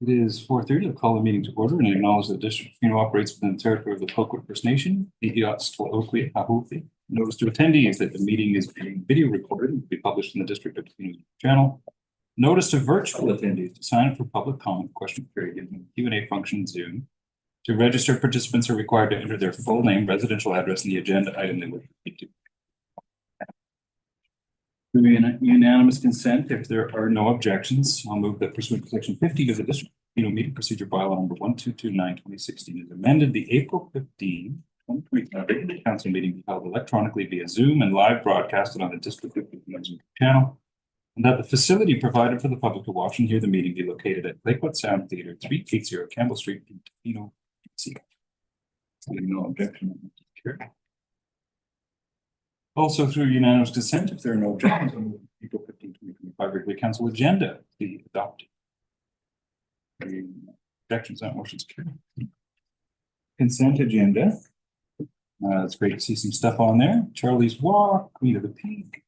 It is 4:30. I'll call the meeting to order and acknowledge that the District of Tofino operates within the territory of the Tla-o-qui-aht First Nation, Tla-o-qui-aht. Notice to attendees that the meeting is being video recorded and will be published in the District of Tofino channel. Notice to virtual attendees to sign up for public comment question period in the Q&A function in Zoom. To register, participants are required to enter their full name, residential address, and the agenda item they would speak to. Through unanimous consent, if there are no objections, I'll move that pursuant to section 50 of the District of Tofino Meeting Procedure Bylaw number 1229/2016 is amended, the April 15, 2025 council meeting be held electronically via Zoom and live broadcasted on the District of Tofino Zoom channel, and that the facility provided for the public to watch and hear the meeting be located at Lakewood Sound Theatre, 380 Campbell Street in Tofino, BC. No objection. Also, through unanimous consent, if there are no objections, on the April 15, 2025 regular council agenda be adopted. Any objections, that motion's carried. Consent agenda. It's great to see some stuff on there. Charlie's Walk, Queen of the Peak,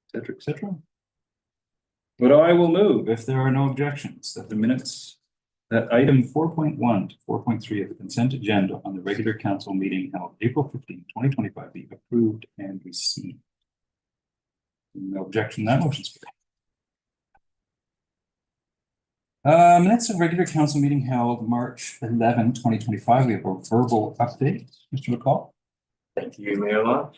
etc., etc. But I will move, if there are no objections, that the minutes, that item 4.1 to 4.3 of the consent agenda on the regular council meeting held April 15, 2025 be approved and received. No objection, that motion's carried. Minutes of regular council meeting held March 11, 2025. We have a verbal update. Mr. McCall. Thank you, Mayor Law.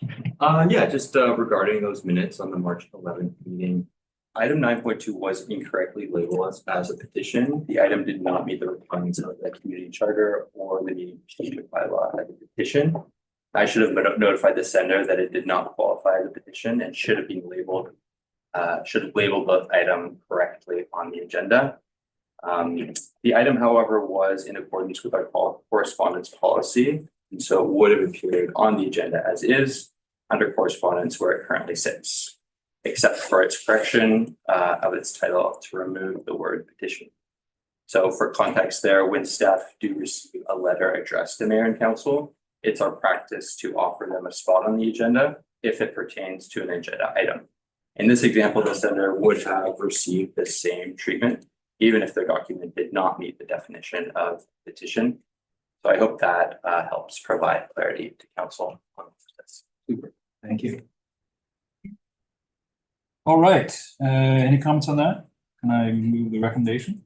Just regarding those minutes on the March 11th meeting, item 9.2 was incorrectly labeled as a petition. The item did not meet the requirements of the community charter or the meeting procedure bylaw as a petition. I should have notified the sender that it did not qualify as a petition and should have labeled the item correctly on the agenda. The item, however, was in accordance with our correspondence policy, and so it would have appeared on the agenda as is under correspondence where it currently sits, except for its correction of its title to remove the word petition. So for context there, when staff do receive a letter addressed to mayor and council, it's our practice to offer them a spot on the agenda if it pertains to an agenda item. In this example, the sender would have received the same treatment, even if their document did not meet the definition of petition. So I hope that helps provide clarity to council on this. Super, thank you. All right, any comments on that? Can I move the recommendation?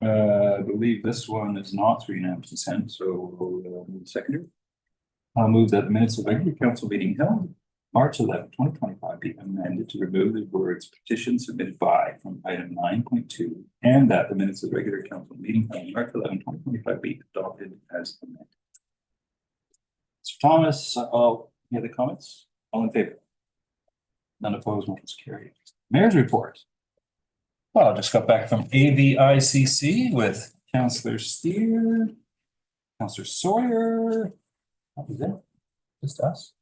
I believe this one is not through unanimous consent, so we'll move the seconder. I'll move that the minutes of regular council meeting held March 11, 2025 be amended to remove the words petition submitted by from item 9.2 and that the minutes of regular council meeting held March 11, 2025 be adopted as amended. Mr. Thomas, I'll hear the comments. All in favor? None opposed, motion's carried. Mayor's report. Well, I just got back from AVICC with Councillor Steer, Councillor Sawyer. That was it. Just us.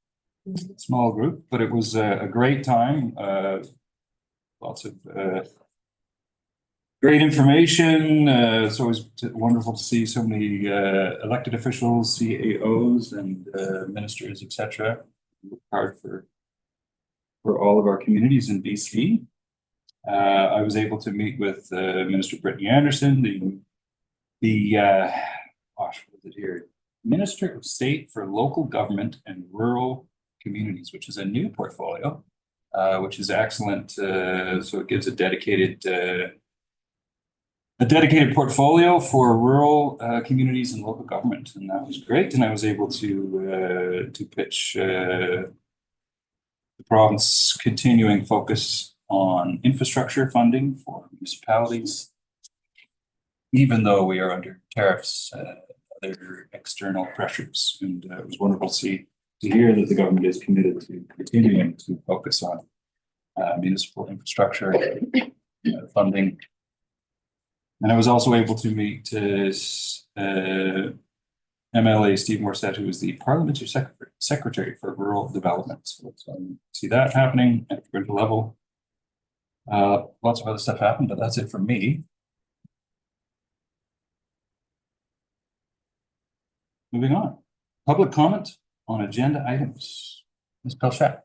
Small group, but it was a great time. Lots of great information. It's always wonderful to see so many elected officials, CAOs, and ministers, etc. Work hard for all of our communities in BC. I was able to meet with Minister Brittany Anderson, the what is it here? Minister of State for Local Government and Rural Communities, which is a new portfolio, which is excellent. So it gives a dedicated portfolio for rural communities and local government, and that was great. And I was able to pitch the province continuing focus on infrastructure funding for municipalities, even though we are under tariffs, other external pressures. And it was wonderful to hear that the government is committed to continuing to focus on municipal infrastructure funding. And I was also able to meet MLA Steve Morset, who is the Parliamentary Secretary for Rural Development. So see that happening at the provincial level. Lots of other stuff happened, but that's it for me. Moving on. Public comment on agenda items. Ms. Pelchat.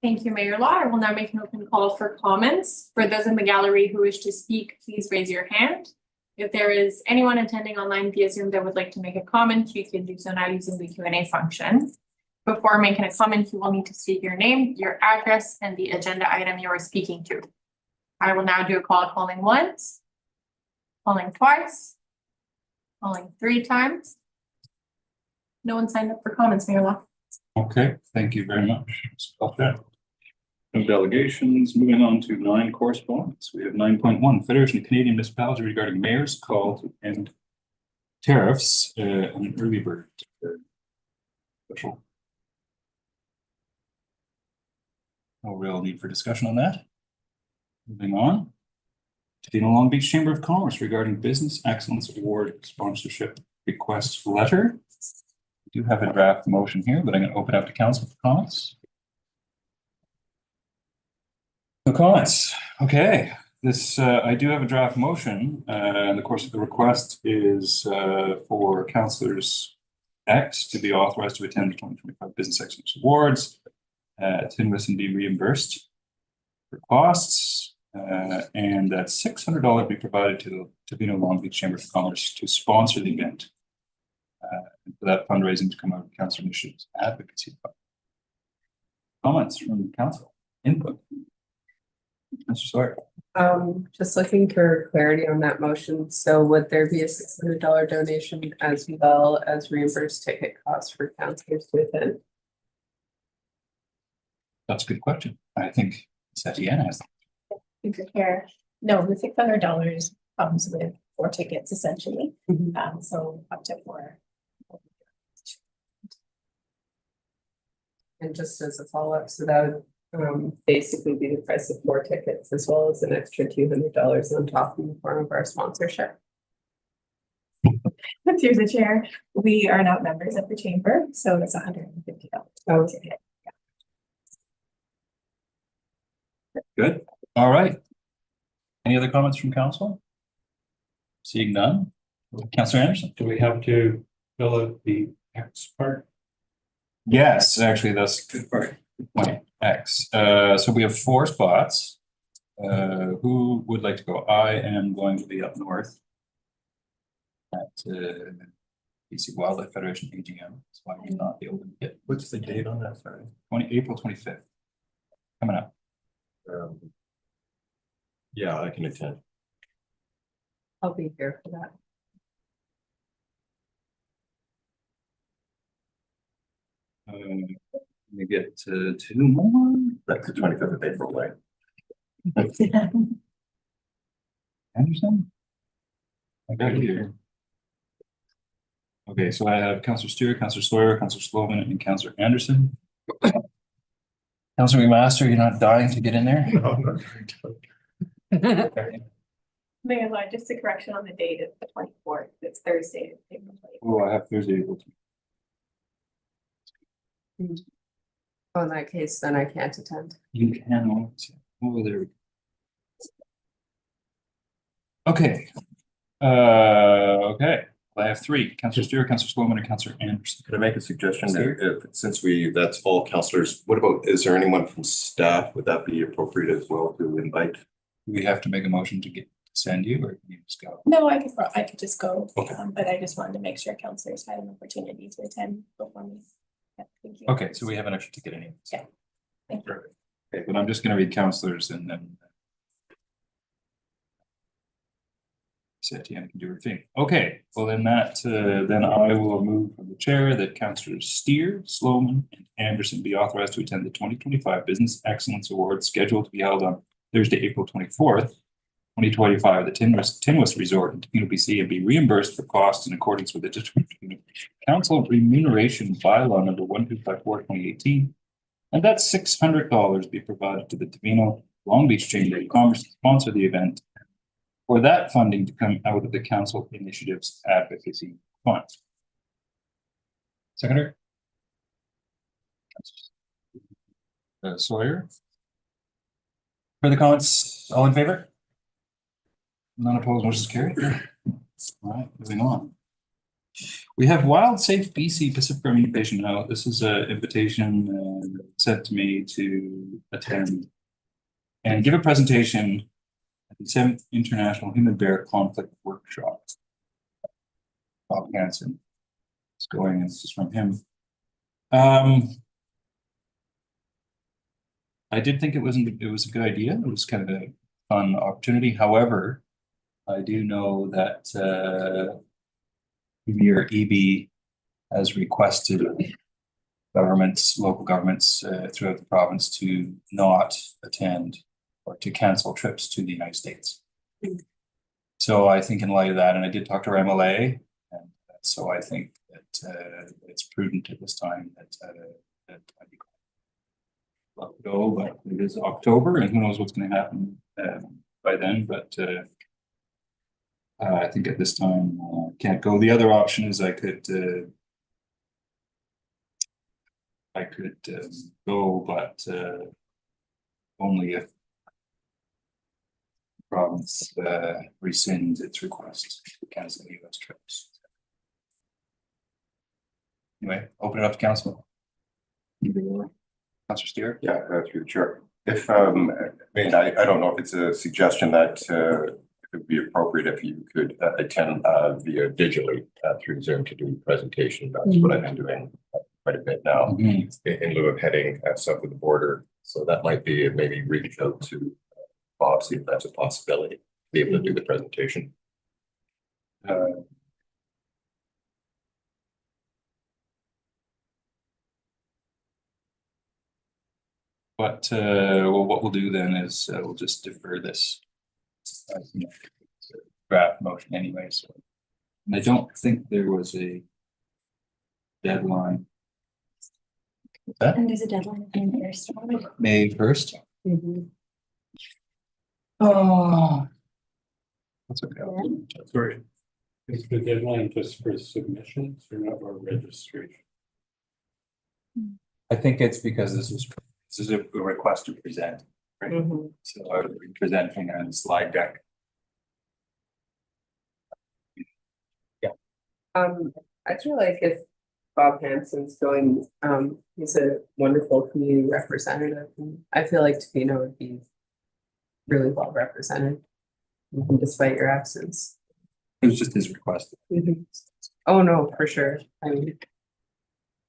Thank you, Mayor Law. I will now make an open call for comments. For those in the gallery who wish to speak, please raise your hand. If there is anyone attending online via Zoom that would like to make a comment, you can do so now using the Q&A function. Before making a comment, you will need to state your name, your address, and the agenda item you are speaking to. I will now do a call calling once, calling twice, calling 3 times. No one signed up for comments, Mayor Law. Okay, thank you very much. Stop that. No delegations. Moving on to 9 correspondence. We have 9.1 Federation of Canadian Municipalities regarding mayor's call to end tariffs and an early bird special. No real need for discussion on that. Moving on. Tofino Long Beach Chamber of Commerce regarding Business Excellence Award sponsorship request letter. We do have a draft motion here, but I'm going to open up to council for comments. No comments. Okay, this I do have a draft motion, and of course the request is for councillors X to be authorized to attend the 2025 Business Excellence Awards, attend and be reimbursed for costs, and that $600 be provided to the Tofino Long Beach Chamber of Commerce to sponsor the event. And for that fundraising to come out of council initiatives advocacy. Comments from council, input. Mr. Sawyer. Just looking for clarity on that motion. So would there be a $600 donation as well as reimbursed ticket costs for councillors to attend? That's a good question. I think Satiana has. Here, no, the $600 comes with 4 tickets essentially. So up to 4. And just as a follow-up, so that would basically be the price of 4 tickets as well as an extra $200 on top in the form of our sponsorship. Through the chair, we are not members of the chamber, so it's $150 Oh, ticket. Good. All right. Any other comments from council? Seeing none. Councillor Anderson. Do we have to fill out the X part? Yes, actually, that's good part. Good point. X. So we have 4 spots. Who would like to go? I am going to be up north at BC Wildlife Federation AGM. So I will not be able to get. What's the date on that? Sorry. April 25th. Coming up. Yeah, I can attend. I'll be here for that. Let me get to 2 more. That's the 25th of April, right? Anderson? I got you here. Okay, so I have Councillor Stewart, Councillor Sawyer, Councillor Sloman, and Councillor Anderson. Councillor McMaster, you're not dying to get in there? No, I'm not very good. Okay. Mayor Law, just a correction on the date, it's the 24th, it's Thursday, April 24th. Oh, I have Thursday, April. Oh, in that case, then I can't attend. You can. Oh, there we go. Okay. Okay. I have 3. Councillor Stewart, Councillor Sloman, and Councillor Anderson. Could I make a suggestion there? If, since that's all councillors, what about, is there anyone from staff? Would that be appropriate as well to invite? Do we have to make a motion to send you, or can you just go? No, I could just go, Okay. but I just wanted to make sure councillors had an opportunity to attend before me. Yeah, thank you. Okay, so we have an extra ticket anyway. Yeah. Thank you. Perfect. Okay, but I'm just going to read councillors and then Satiana can do her thing. Okay, well then then I will move from the chair that Councillors Steer, Sloman, and Anderson be authorized to attend the 2025 Business Excellence Awards scheduled to be held on Thursday, April 24th, 2025, at the Tinwest Resort in Tofino, BC, and be reimbursed for costs in accordance with the District of Tofino Council Remuneration Bylaw number 1254/2018, and that $600 be provided to the Tofino Long Beach Chamber of Commerce to sponsor the event, for that funding to come out of the council initiatives advocacy fund. Seconder? Sawyer? Further comments? All in favor? None opposed, motion is carried. All right, moving on. We have Wild Safe BC Pacific Rim Invitation now. This is an invitation sent to me to attend and give a presentation at the 7th International Human Bear Conflict Workshop. Bob Hansen is going, this is from him. I did think it was a good idea. It was kind of a fun opportunity. However, I do know that Premier EB has requested local governments throughout the province to not attend or to cancel trips to the United States. So I think in light of that, and I did talk to our MLA, and so I think that it's prudent at this time that I let it go, but it is October and who knows what's going to happen by then, but I think at this time can't go. The other option is I could go, but only if the province rescinds its request to cancel the US trips. Anyway, open it up to council. Councillor Steer. Yeah, through the chair. If, I mean, I don't know if it's a suggestion that it would be appropriate if you could attend via digitally through Zoom to do the presentation. That's what I've been doing quite a bit now in lieu of heading south of the border. So that might be maybe reach out to Bob, see if that's a possibility, to be able to do the presentation. But well, what we'll do then is we'll just defer this draft motion anyway. So and I don't think there was a deadline. What's that? And there's a deadline in there. May 1st. Mhm. Oh, that's okay. Sorry, is the deadline just for submissions or not for registration? I think it's because this is a request to present, right? Mhm. So I would be presenting on a slide deck. I feel like if Bob Hansen's going, he's a wonderful community representative. And I feel like Tofino would be really well represented, even despite your absence. It was just his request. Oh, no, for sure. I mean,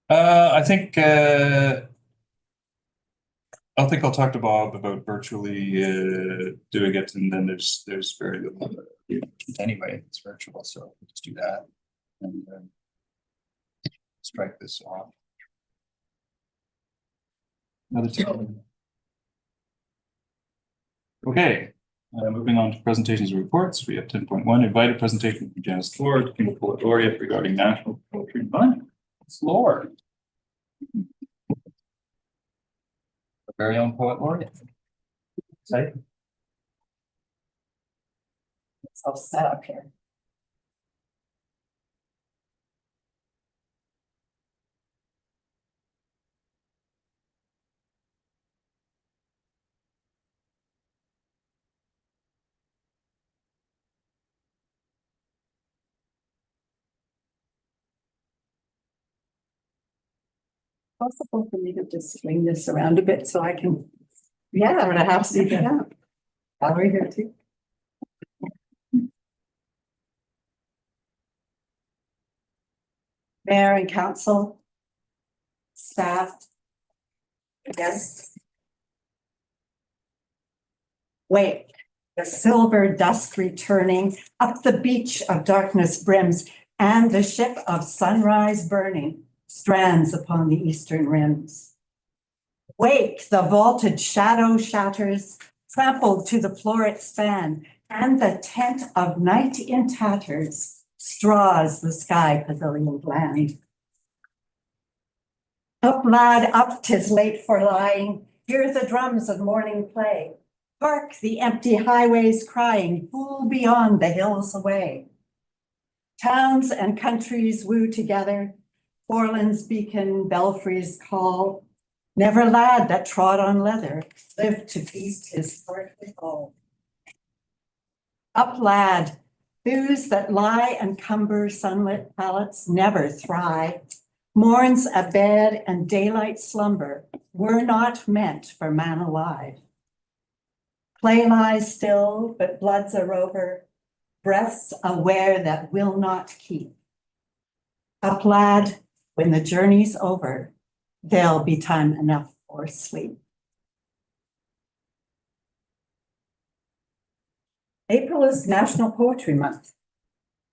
I think I'll talk to Bob about virtually doing it, and then there's very little anyway. It's virtual, so we'll just do that and strike this off. Another two. Okay, moving on to presentations and reports. We have 10.1 invited presentation from Janice Lord, King Poet Laureate regarding National Poetry Month. It's Lord. Our very own Poet Laureate. Exciting. It's all set up here. Possible for me to just swing this around a bit so I can, yeah, I'm gonna have to see that. Valerie here too. Mayor and council, staff, guests. Wake, the silver dusk returning, up the beach of darkness brims, and the ship of sunrise burning strands upon the eastern rims. Wake, the vaulted shadow shatters, trampled to the floor it span, and the tent of night in tatters straws the sky pavilion bland. Up, lad, up, 'tis late for lying, hear the drums of morning play. Hark the empty highways crying, fool beyond the hills away. Towns and countries woo together, Orland's beacon, belfries call. Never lad that trod on leather lived to feast his heart with all. Up, lad, Thews that lie and cumber sunlit pallets never thrive. Morns a bed and daylight slumber were not meant for man alive. Clay lies still, but blood's a rover, breaths aware that will not keep. Up lad, when the journey's over, there'll be time enough for sleep. April is National Poetry Month,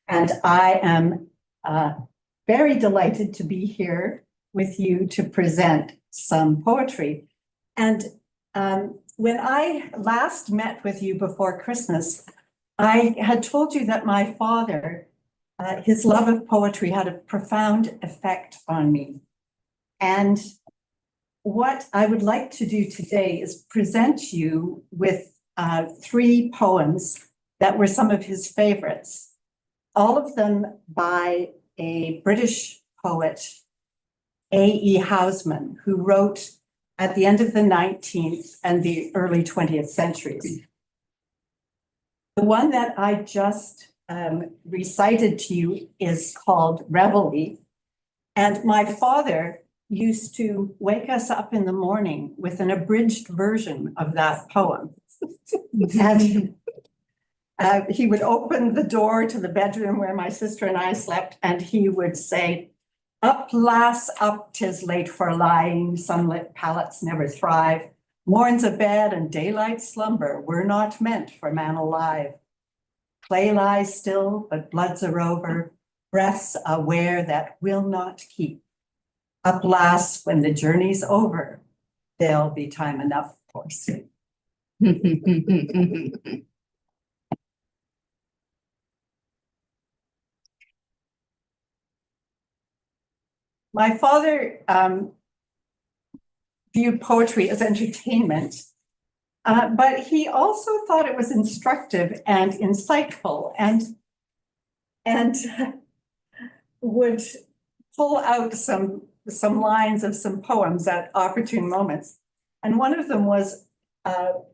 and I am very delighted to be here with you to present some poetry. And when I last met with you before Christmas, I had told you that my father, his love of poetry had a profound effect on me. And what I would like to do today is present you with 3 poems that were some of his favorites, all of them by a British poet, A.E. Housman, who wrote at the end of the 19th and the early 20th centuries. The one that I just recited to you is called Reveille. And my father used to wake us up in the morning with an abridged version of that poem. And he would open the door to the bedroom where my sister and I slept, and he would say, "Up, lass, up, 'tis late for lying, sunlit pallets never thrive. Morns a bed and daylight slumber were not meant for man alive. Clay lies still, but blood's a rover, breaths aware that will not keep. Up, lass, when the journey's over, there'll be time enough for sleep." My father viewed poetry as entertainment, but he also thought it was instructive and insightful, and would pull out some lines of some poems at opportune moments. And one of them was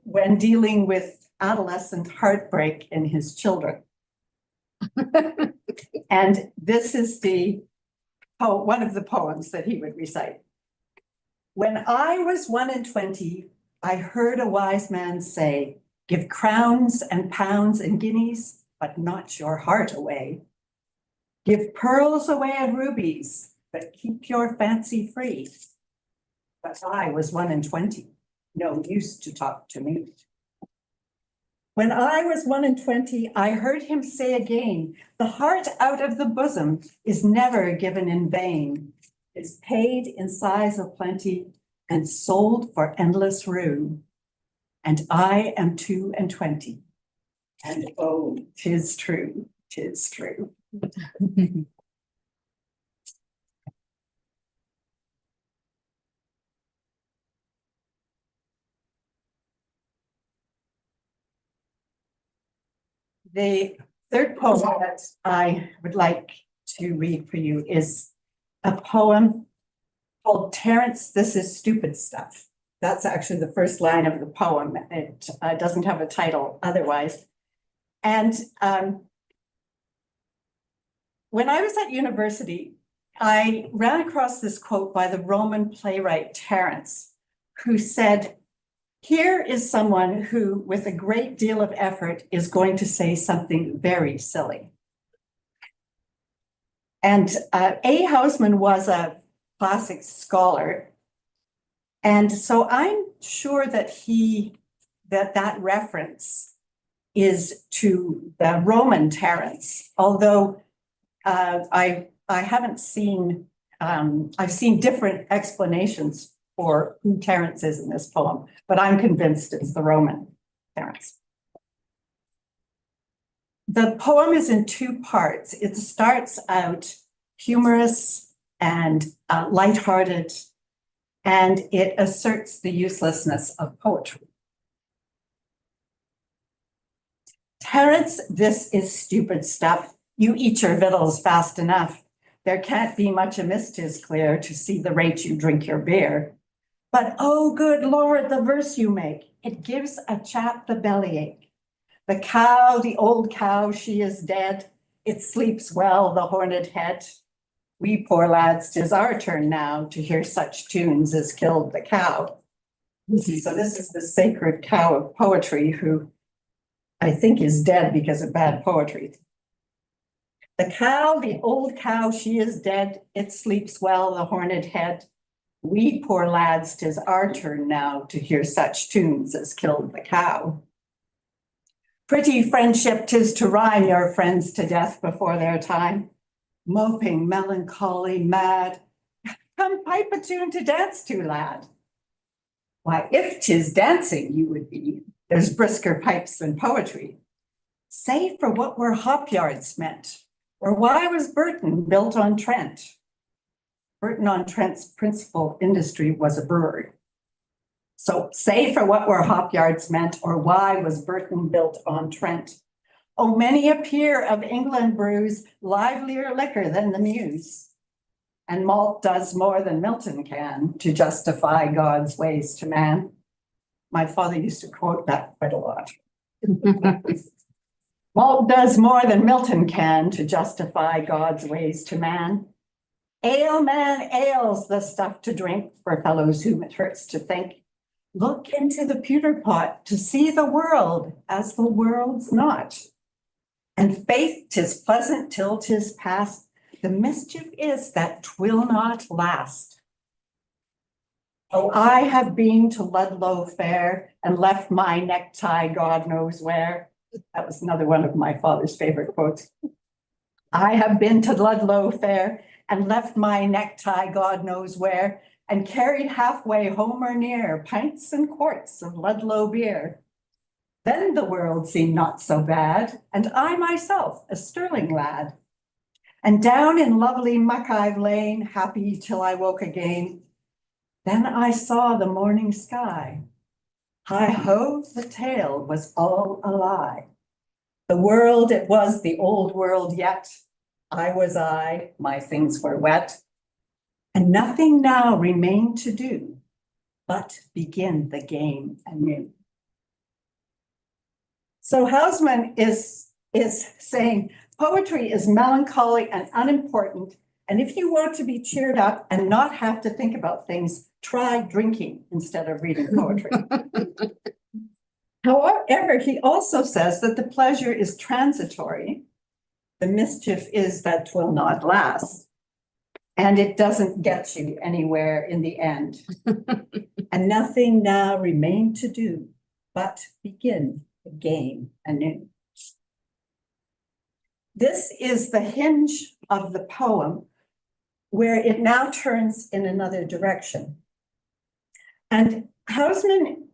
when dealing with adolescent heartbreak in his children. And this is one of the poems that he would recite. "When I was 21, I heard a wise man say, 'Give crowns and pounds and guineas, but not your heart away. Give pearls away and rubies, but keep your fancy free.' But I was 21, no use to talk to me. When I was 21, I heard him say again, 'The heart out of the bosom is never given in vain. It's paid in size of plenty and sold for endless rue. And I am 22, and oh, 'tis true, 'tis true.'" The third poem that I would like to read for you is a poem called "Terence, This Is Stupid Stuff." That's actually the first line of the poem. It doesn't have a title otherwise. And when I was at university, I ran across this quote by the Roman playwright Terence, who said, "Here is someone who, with a great deal of effort, is going to say something very silly." And A. Housman was a classics scholar. And so I'm sure that that reference is to the Roman Terence, although I haven't seen, I've seen different explanations for who Terence is in this poem, but I'm convinced it's the Roman Terence. The poem is in 2 parts. It starts out humorous and lighthearted, and it asserts the uselessness of poetry. "Terence, this is stupid stuff. You eat your victuals fast enough. There can't be much amiss, 'tis clear, to see the rate you drink your beer. But oh, good Lord, the verse you make, it gives a chap the bellyache. The cow, the old cow, she is dead. It sleeps well, the horned head. We poor lads, 'tis our turn now to hear such tunes as killed the cow. So this is the sacred cow of poetry who I think is dead because of bad poetry. The cow, the old cow, she is dead. It sleeps well, the horned head. We poor lads, 'tis our turn now to hear such tunes as killed the cow. Pretty friendship 'tis to rhyme your friends to death before their time. Moping, melancholy, mad. Come pipe a tune to dance to, lad. Why, if 'tis dancing you would be, there's brisker pipes than poetry. Say for what were hop yards meant, or why was Burton built on Trent? Burton on Trent's principal industry was a brewery. So say for what were hop yards meant, or why was Burton built on Trent? Oh, many a peer of England brews livelier liquor than the Muse. And malt does more than Milton can to justify God's ways to man. My father used to quote that quite a lot. Malt does more than Milton can to justify God's ways to man. Ale, man, ale's the stuff to drink for fellows whom it hurts to think. Look into the pewter pot to see the world as the world's not. And faith, 'tis pleasant till 'tis past. The mischief is that 'twill not last. Oh, I have been to Ludlow Fair and left my necktie God knows where. That was another one of my father's favorite quotes. I have been to Ludlow Fair and left my necktie God knows where, and carried halfway home or near pints and quarts of Ludlow beer. Then the world seemed not so bad, and I myself a Stirling lad. And down in lovely Muckhive Lane, happy till I woke again. Then I saw the morning sky. Hi ho, the tale was all a lie. The world, it was the old world yet. I was I, my things were wet. And nothing now remained to do but begin the game anew. So Hausman is saying poetry is melancholy and unimportant. And if you want to be cheered up and not have to think about things, try drinking instead of reading poetry. However, he also says that the pleasure is transitory. The mischief is that 'twill not last. And it doesn't get you anywhere in the end. And nothing now remained to do but begin the game anew. This is the hinge of the poem, where it now turns in another direction. And Hausman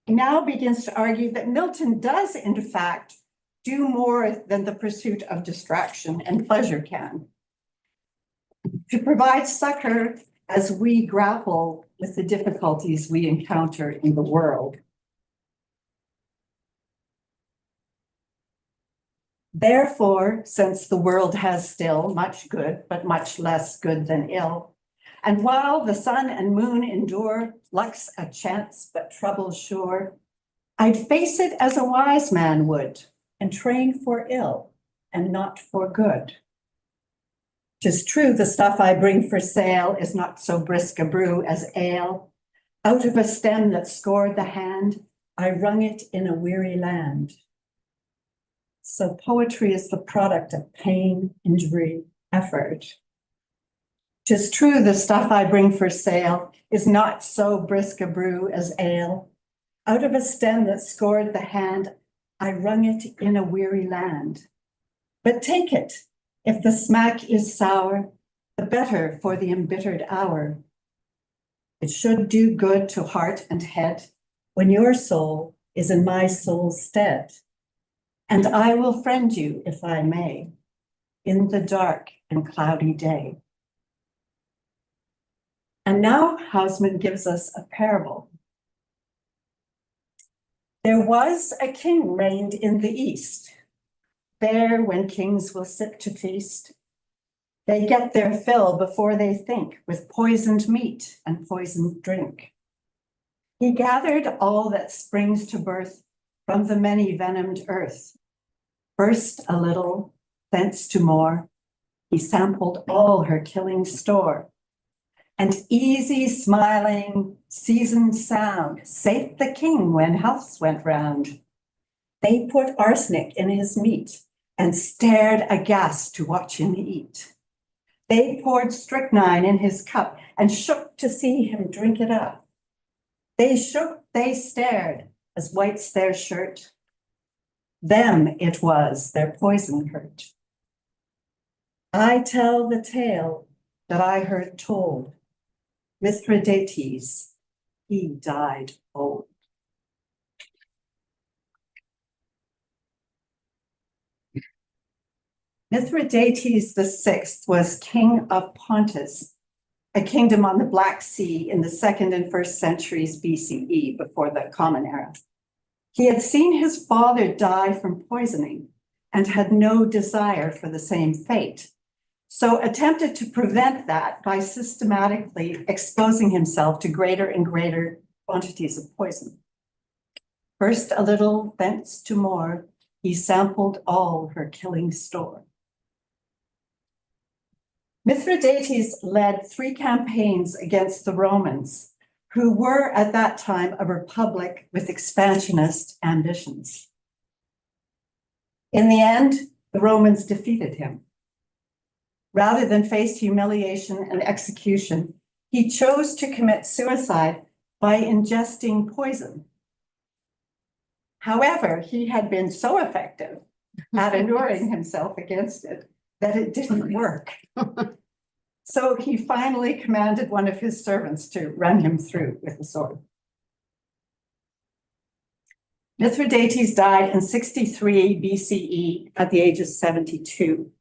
now begins to argue that Milton does, in fact, do more than the pursuit of distraction and pleasure can. To provide succor as we grapple with the difficulties we encounter in the world. Therefore, since the world has still much good, but much less good than ill, and while the sun and moon endure, luck's a chance, but trouble's sure, I'd face it as a wise man would, and train for ill and not for good. 'Tis true the stuff I bring for sale is not so brisk a brew as ale. Out of a stem that scored the hand, I wrung it in a weary land. So poetry is the product of pain, injury, effort. 'Tis true the stuff I bring for sale is not so brisk a brew as ale. Out of a stem that scored the hand, I wrung it in a weary land. But take it, if the smack is sour, the better for the embittered hour. It should do good to heart and head when your soul is in my soul's stead. And I will friend you, if I may, in the dark and cloudy day. And now Hausman gives us a parable. There was a king reigned in the east. There, when kings will sit to feast, they get their fill before they think with poisoned meat and poisoned drink. He gathered all that springs to birth from the many venomed earth. First a little, thence to more, he sampled all her killing store. And easy smiling, seasoned sound saved the king when healths went round. They put arsenic in his meat and stared aghast to watch him eat. They poured strychnine in his cup and shook to see him drink it up. They shook, they stared, as white's their shirt. Them it was their poison hurt. I tell the tale that I heard told. Mithridates, he died old. Mithridates VI was king of Pontus, a kingdom on the Black Sea in the 2nd and 1st centuries BCE, before the Common Era. He had seen his father die from poisoning and had no desire for the same fate, so attempted to prevent that by systematically exposing himself to greater and greater quantities of poison. First a little, thence to more, he sampled all her killing store. Mithridates led 3 campaigns against the Romans, who were at that time a republic with expansionist ambitions. In the end, the Romans defeated him. Rather than face humiliation and execution, he chose to commit suicide by ingesting poison. However, he had been so effective at alluring himself against it that it didn't work. So he finally commanded one of his servants to run him through with a sword. Mithridates died in 63 BCE at the age of 72.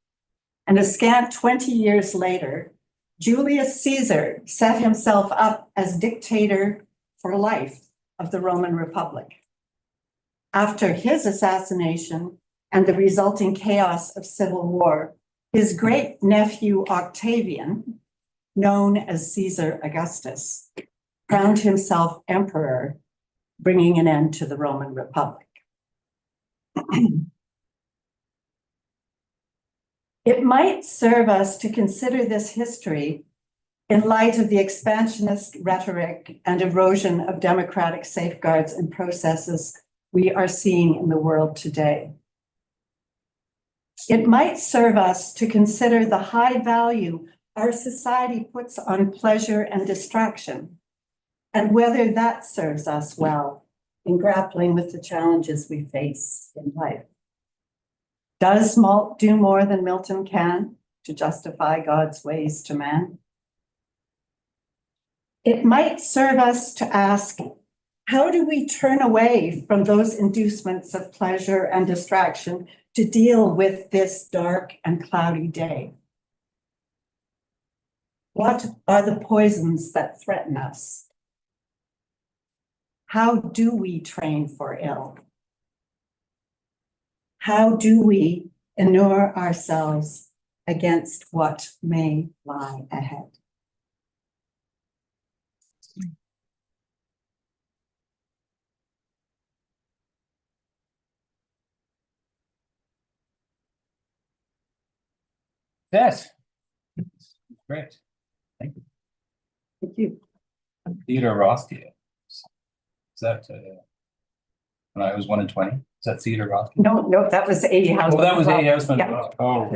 And a scant 20 years later, Julius Caesar set himself up as dictator for life of the Roman Republic. After his assassination and the resulting chaos of civil war, his great-nephew Octavian, known as Caesar Augustus, crowned himself emperor, bringing an end to the Roman Republic. It might serve us to consider this history in light of the expansionist rhetoric and erosion of democratic safeguards and processes we are seeing in the world today. It might serve us to consider the high value our society puts on pleasure and distraction, and whether that serves us well in grappling with the challenges we face in life. Does malt do more than Milton can to justify God's ways to man? It might serve us to ask, how do we turn away from those inducements of pleasure and distraction to deal with this dark and cloudy day? What are the poisons that threaten us? How do we train for ill? How do we inure ourselves against what may lie ahead? Yes. Great. Thank you. Thank you. Theodore Roski. Is that, when I was 1 in 20? Is that Theodore Roski? No, that was A. House. Oh, that was A. Houseman. Yeah. Oh,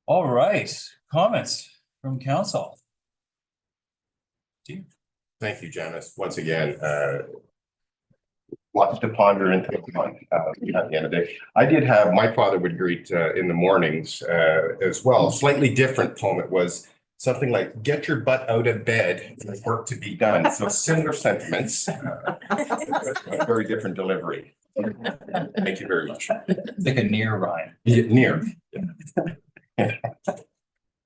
all right. Comments from council. Thank you, Janice. Once again, lots to ponder and think on at the end of the day. I did have, my father would greet in the mornings as well. Slightly different poem. It was something like, get your butt out of bed, there's work to be done. So similar sentiments, a very different delivery. Thank you very much. It's like a near rhyme. Yeah, near.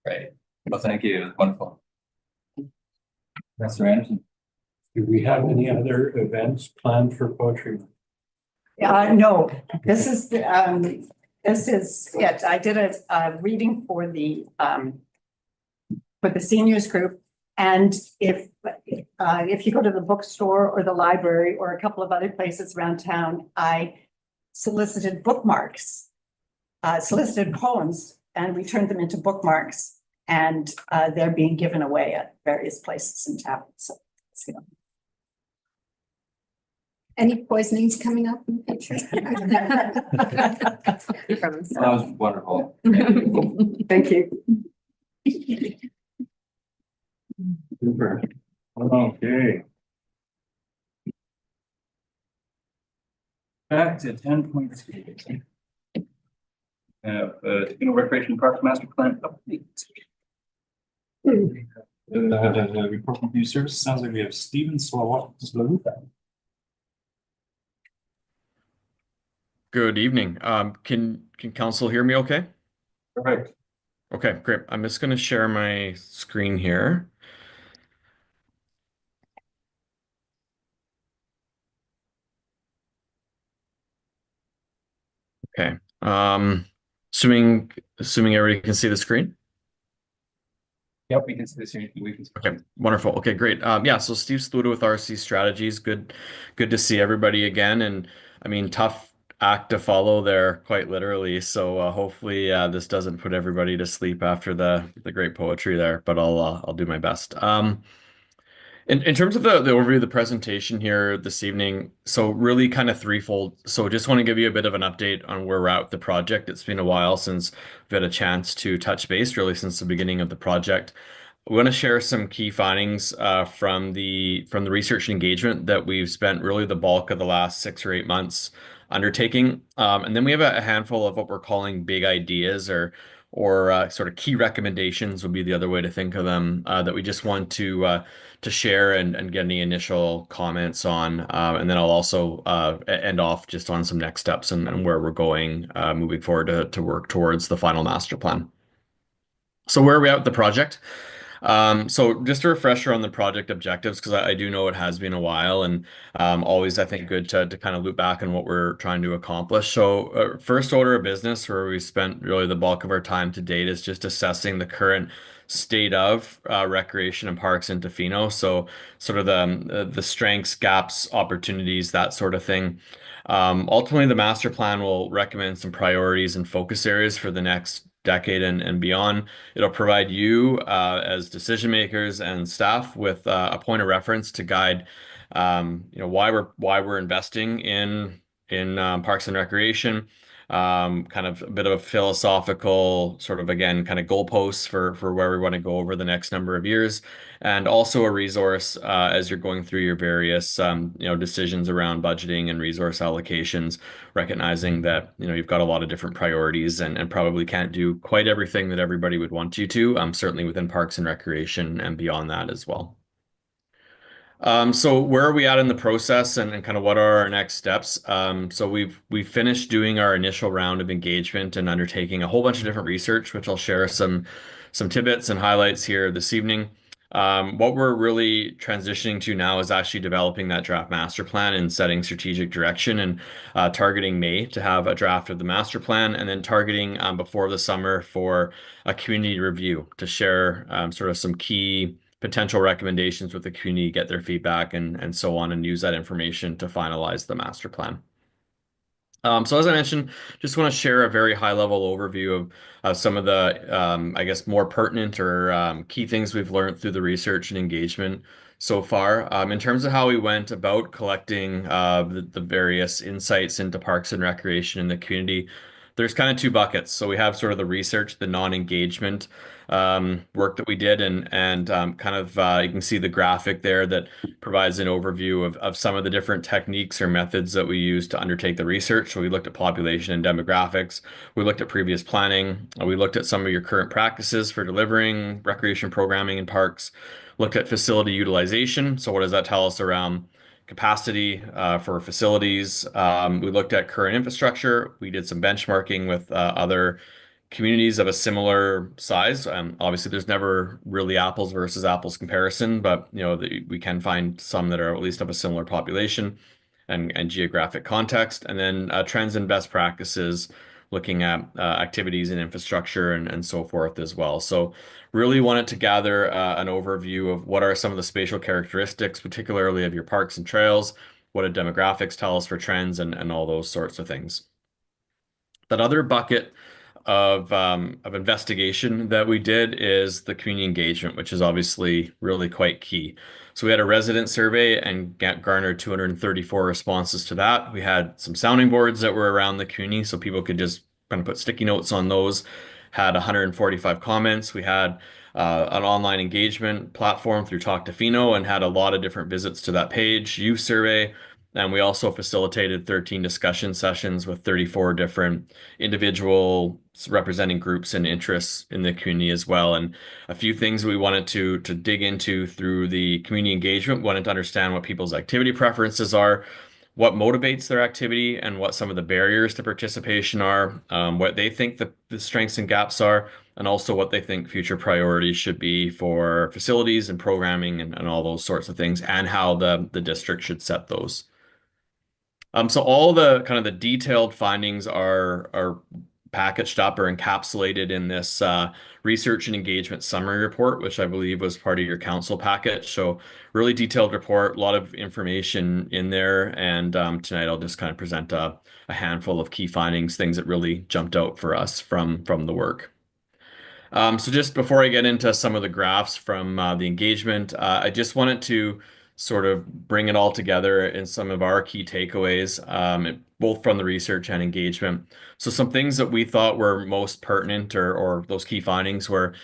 Right. Well, thank you. It was wonderful. Mr. Anderson. Do we have any other events planned for Poetry Month? No, this is it. I did a reading for the seniors group And if you go to the bookstore or the library or a couple of other places around town, I solicited bookmarks, solicited poems, and we turned them into bookmarks. And they're being given away at various places in town. So, you know. Any poisonings coming up in the future? That was wonderful. Thank you. Super. Okay. Back to 10.3. Tofino Recreation Parks Master Plan update. Report from Community Services, sounds like we have Stephen Tla-o-qui-aht. Good evening. Can council hear me okay? Perfect. Okay, great. I'm just going to share my screen here. Okay. Assuming everybody can see the screen. Yep, we can see this. We can see. Okay, wonderful. Okay, great. Yeah, so Steve Sluda with RC Strategies. Good to see everybody again. And I mean, tough act to follow there, quite literally. So hopefully this doesn't put everybody to sleep after the great poetry there, but I'll do my best. In terms of the overview of the presentation here this evening, so really kind of threefold. So just want to give you a bit of an update on where we're at with the project. It's been a while since we've had a chance to touch base, really since the beginning of the project. We want to share some key findings from the research and engagement that we've spent really the bulk of the last 6 or 8 months undertaking. And then we have a handful of what we're calling big ideas or sort of key recommendations would be the other way to think of them that we just want to share and get any initial comments on. And then I'll also end off just on some next steps and where we're going moving forward to work towards the final master plan. So where are we at with the project? So just a refresher on the project objectives, because I do know it has been a while and always, I think, good to kind of loop back on what we're trying to accomplish. So first order of business, where we spent really the bulk of our time to date, is just assessing the current state of recreation and parks in Tofino. So sort of the strengths, gaps, opportunities, that sort of thing. Ultimately, the master plan will recommend some priorities and focus areas for the next decade and beyond. It'll provide you as decision makers and staff with a point of reference to guide why we're investing in parks and recreation. Kind of a bit of a philosophical sort of, again, kind of goalposts for where we want to go over the next number of years, and also a resource as you're going through your various decisions around budgeting and resource allocations, recognizing that you've got a lot of different priorities and probably can't do quite everything that everybody would want you to, certainly within parks and recreation and beyond that as well. So where are we at in the process and kind of what are our next steps? So we've finished doing our initial round of engagement and undertaking a whole bunch of different research, which I'll share some tidbits and highlights here this evening. What we're really transitioning to now is actually developing that draft master plan and setting strategic direction and targeting May to have a draft of the master plan, and then targeting before the summer for a community review to share sort of some key potential recommendations with the community, get their feedback and so on, and use that information to finalize the master plan. So as I mentioned, just want to share a very high level overview of some of the, I guess, more pertinent or key things we've learned through the research and engagement so far. In terms of how we went about collecting the various insights into parks and recreation in the community, there's kind of 2 buckets. So we have sort of the research, the non-engagement work that we did, and kind of you can see the graphic there that provides an overview of some of the different techniques or methods that we use to undertake the research. So we looked at population and demographics, we looked at previous planning, we looked at some of your current practices for delivering recreation programming in parks, looked at facility utilization. So what does that tell us around capacity for facilities? We looked at current infrastructure. We did some benchmarking with other communities of a similar size. Obviously, there's never really apples versus apples comparison, but we can find some that are at least of a similar population and geographic context. And then trends and best practices, looking at activities and infrastructure and so forth as well. So really wanted to gather an overview of what are some of the spatial characteristics, particularly of your parks and trails, what do demographics tell us for trends and all those sorts of things. That other bucket of investigation that we did is the community engagement, which is obviously really quite key. So we had a resident survey and garnered 234 responses to that. We had some sounding boards that were around the community, so people could just kind of put sticky notes on those. Had 145 comments. We had an online engagement platform through Talk Tofino and had a lot of different visits to that page, youth survey. And we also facilitated 13 discussion sessions with 34 different individuals representing groups and interests in the community as well. And a few things we wanted to dig into through the community engagement, wanted to understand what people's activity preferences are, what motivates their activity, and what some of the barriers to participation are, what they think the strengths and gaps are, and also what they think future priorities should be for facilities and programming and all those sorts of things, and how the district should set those. So all the kind of the detailed findings are packaged up or encapsulated in this research and engagement summary report, which I believe was part of your council package. So really detailed report, a lot of information in there. And tonight I'll just kind of present a handful of key findings, things that really jumped out for us from the work. So just before I get into some of the graphs from the engagement, I just wanted to sort of bring it all together in some of our key takeaways, both from the research and engagement. So some things that we thought were most pertinent or those key findings were,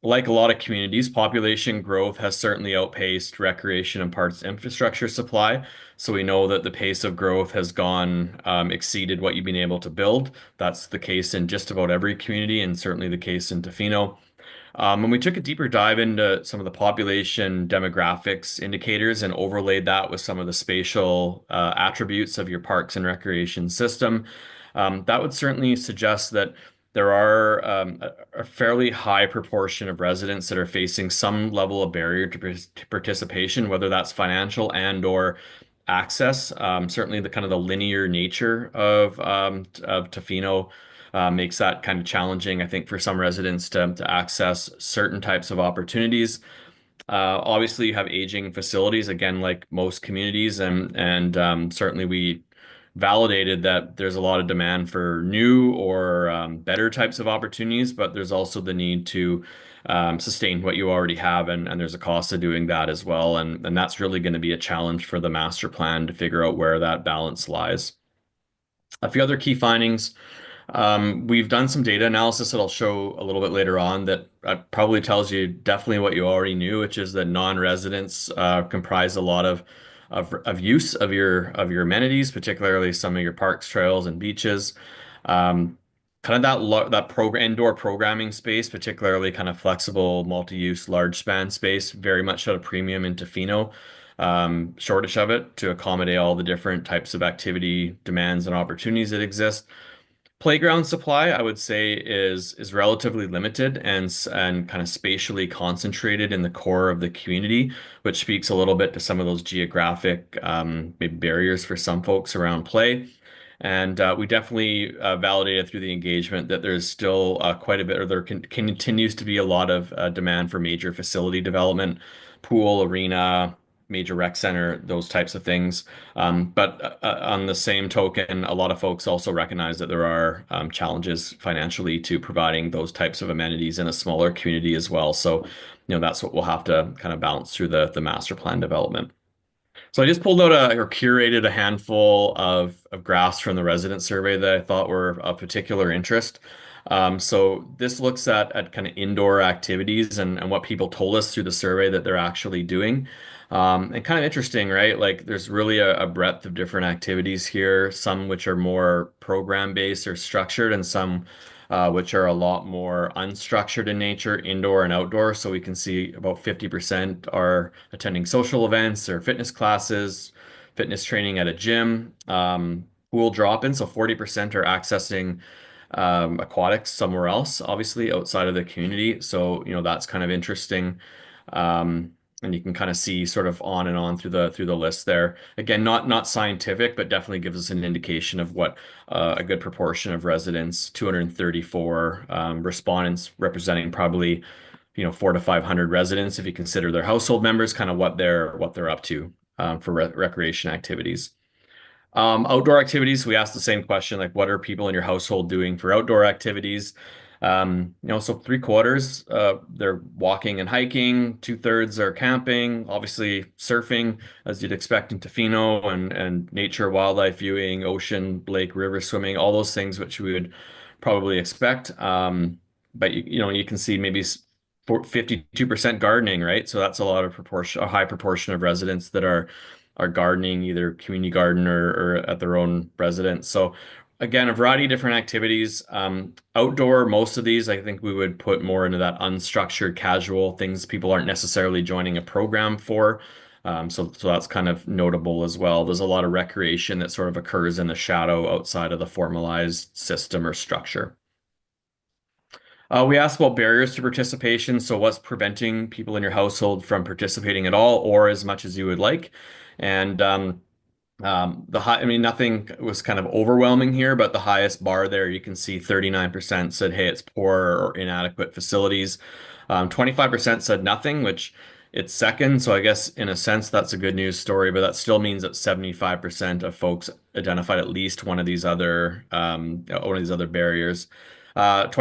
like a lot of communities, population growth has certainly outpaced recreation and parks infrastructure supply. So we know that the pace of growth has exceeded what you've been able to build. That's the case in just about every community, and certainly the case in Tofino. And we took a deeper dive into some of the population demographics indicators and overlaid that with some of the spatial attributes of your parks and recreation system. That would certainly suggest that there are a fairly high proportion of residents that are facing some level of barrier to participation, whether that's financial and/or access. Certainly the kind of the linear nature of Tofino makes that kind of challenging, I think, for some residents to access certain types of opportunities. Obviously, you have aging facilities, again, like most communities, and certainly we validated that there's a lot of demand for new or better types of opportunities, but there's also the need to sustain what you already have, and there's a cost of doing that as well. And that's really going to be a challenge for the master plan to figure out where that balance lies. A few other key findings. We've done some data analysis that I'll show a little bit later on that probably tells you definitely what you already knew, which is that non-residents comprise a lot of use of your amenities, particularly some of your parks, trails, and beaches. Kind of that indoor programming space, particularly kind of flexible, multi-use, large span space, very much at a premium in Tofino. Shortage of it to accommodate all the different types of activity demands and opportunities that exist. Playground supply, I would say, is relatively limited and kind of spatially concentrated in the core of the community, which speaks a little bit to some of those geographic maybe barriers for some folks around play. And we definitely validated through the engagement that there's still quite a bit, or there continues to be a lot of demand for major facility development, pool, arena, major rec center, those types of things. But on the same token, a lot of folks also recognize that there are challenges financially to providing those types of amenities in a smaller community as well. So, that's what we'll have to kind of balance through the master plan development. So I just pulled out or curated a handful of graphs from the resident survey that I thought were of particular interest. So this looks at kind of indoor activities and what people told us through the survey that they're actually doing. And kind of interesting, right? Like there's really a breadth of different activities here, some which are more program-based or structured, and some which are a lot more unstructured in nature, indoor and outdoor. So we can see about 50% are attending social events or fitness classes, fitness training at a gym, pool drop-in. So 40% are accessing aquatics somewhere else, obviously outside of the community. So, that's kind of interesting. And you can kind of see sort of on and on through the list there. Again, not scientific, but definitely gives us an indication of what a good proportion of residents, 234 respondents representing probably 400 to 500 residents if you consider their household members, kind of what they're up to for recreation activities. Outdoor activities, we asked the same question, like what are people in your household doing for outdoor activities? So 3/4, they're walking and hiking, 2/3 are camping, obviously surfing, as you'd expect in Tofino, and nature, wildlife viewing, ocean, lake, river swimming, all those things which we would probably expect. But you can see maybe 52% gardening, right? So that's a high proportion of residents that are gardening, either community garden or at their own residence. So again, a variety of different activities. Outdoor, most of these, I think we would put more into that unstructured, casual things people aren't necessarily joining a program for. So that's kind of notable as well. There's a lot of recreation that sort of occurs in the shadow outside of the formalized system or structure. We asked about barriers to participation. So what's preventing people in your household from participating at all or as much as you would like? And nothing was kind of overwhelming here, but the highest bar there, you can see 39% said, hey, it's poor or inadequate facilities. 25% said nothing, which it's second. So I guess in a sense, that's a good news story, but that still means that 75% of folks identified at least one of these other barriers. about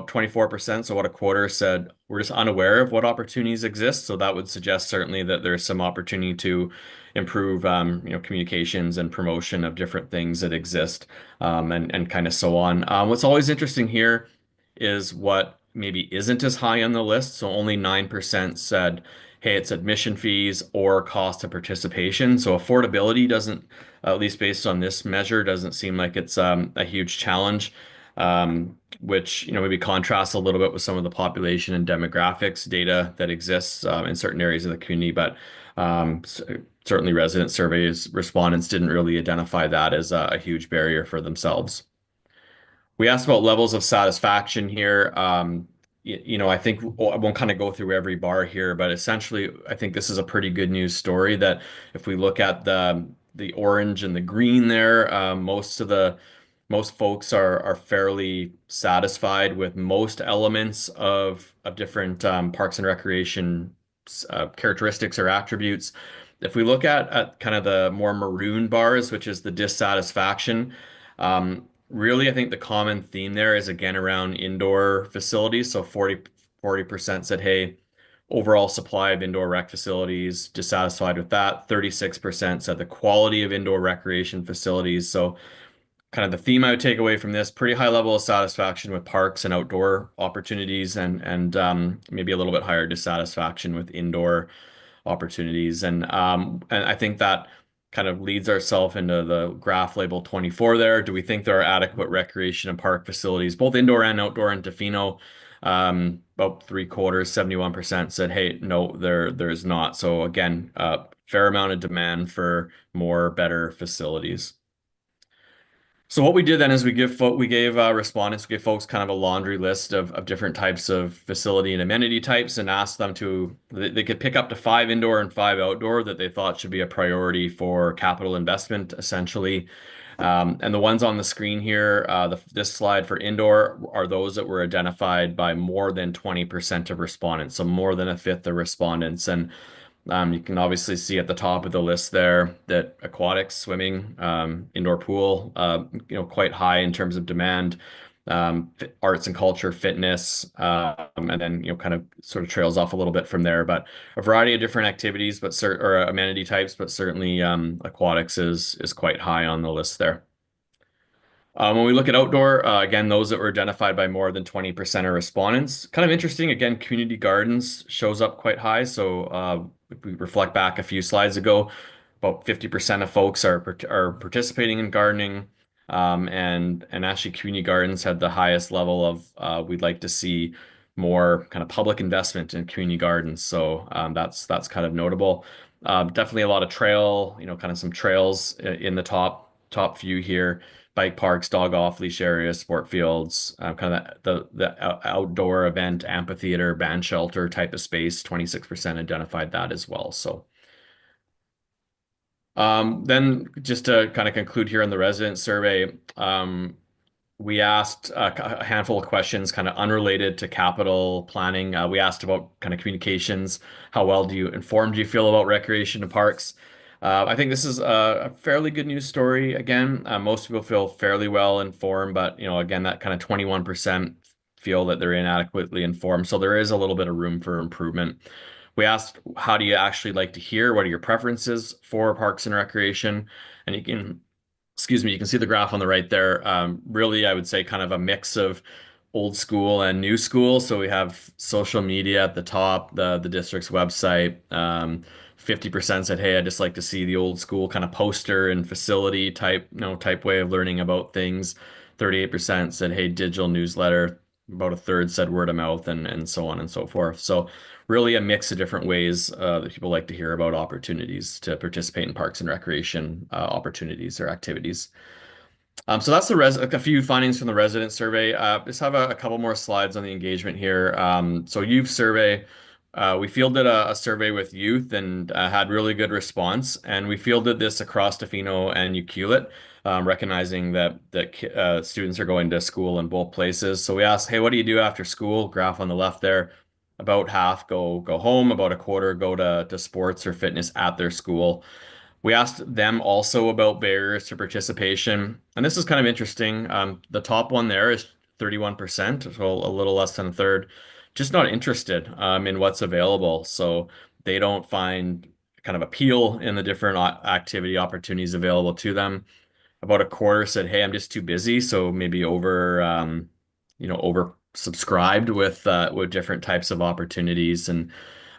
24%, so what a quarter said we're just unaware of what opportunities exist. So that would suggest certainly that there's some opportunity to improve communications and promotion of different things that exist, and kind of so on. What's always interesting here is what maybe isn't as high on the list. So only 9% said, hey, it's admission fees or cost of participation. So affordability doesn't, at least based on this measure, doesn't seem like it's a huge challenge. Which maybe contrasts a little bit with some of the population and demographics data that exists in certain areas of the community, but certainly resident surveys respondents didn't really identify that as a huge barrier for themselves. We asked about levels of satisfaction here. I think I won't kind of go through every bar here, but essentially, I think this is a pretty good news story that if we look at the orange and the green there, most folks are fairly satisfied with most elements of different parks and recreation characteristics or attributes. If we look at kind of the more maroon bars, which is the dissatisfaction, really, I think the common theme there is again around indoor facilities. So 40% said, hey, overall supply of indoor rec facilities, dissatisfied with that. 36% said the quality of indoor recreation facilities. So kind of the theme I would take away from this, pretty high level of satisfaction with parks and outdoor opportunities, and maybe a little bit higher dissatisfaction with indoor opportunities. And I think that kind of leads ourselves into the graph label 24 there. Do we think there are adequate recreation and park facilities, both indoor and outdoor in Tofino? About 3/4, 71% said, hey, no, there is not. So again, fair amount of demand for more, better facilities. So what we did then is we gave respondents, we gave folks kind of a laundry list of different types of facility and amenity types and asked them they could pick up to 5 indoor and 5 outdoor that they thought should be a priority for capital investment, essentially. And the ones on the screen here, this slide for indoor are those that were identified by more than 20% of respondents, so more than a fifth of respondents. And you can obviously see at the top of the list there that aquatics, swimming, indoor pool, quite high in terms of demand, arts and culture, fitness, and then, kind of sort of trails off a little bit from there, but a variety of different activities, or amenity types, but certainly aquatics is quite high on the list there. When we look at outdoor, again, those that were identified by more than 20% of respondents, kind of interesting. Again, community gardens shows up quite high. So if we reflect back a few slides ago, about 50% of folks are participating in gardening. And actually community gardens had the highest level of we'd like to see more kind of public investment in community gardens. So that's kind of notable. Definitely a lot of trail, kind of some trails in the top view here. bike parks, dog off leash areas, sport fields, kind of the outdoor event, amphitheater, band shelter type of space. 26% identified that as well. So then just to kind of conclude here on the resident survey, we asked a handful of questions kind of unrelated to capital planning. We asked about kind of communications. How well informed do you feel about recreation and parks? I think this is a fairly good news story. Again, most people feel fairly well informed, but again, that kind of 21% feel that they're inadequately informed. So there is a little bit of room for improvement. We asked, how do you actually like to hear? What are your preferences for parks and recreation? And you can see the graph on the right there. Really, I would say kind of a mix of old school and new school. So we have social media at the top, the district's website. 50% said, hey, I just like to see the old school kind of poster and facility type way of learning about things. 38% said, hey, digital newsletter. About a third said word of mouth, and so on and so forth. So really a mix of different ways that people like to hear about opportunities to participate in parks and recreation opportunities or activities. So that's a few findings from the resident survey. Just have a couple more slides on the engagement here. So youth survey, we fielded a survey with youth and had really good response. And we fielded this across Tofino and Ucluelet, recognizing that students are going to school in both places. So we asked, hey, what do you do after school? Graph on the left there. About half go home, about a quarter go to sports or fitness at their school. We asked them also about barriers to participation, and this is kind of interesting. The top one there is 31%, so a little less than a third, just not interested in what's available. So they don't find kind of appeal in the different activity opportunities available to them. About a quarter said, "Hey, I'm just too busy," so maybe over subscribed with different types of opportunities, and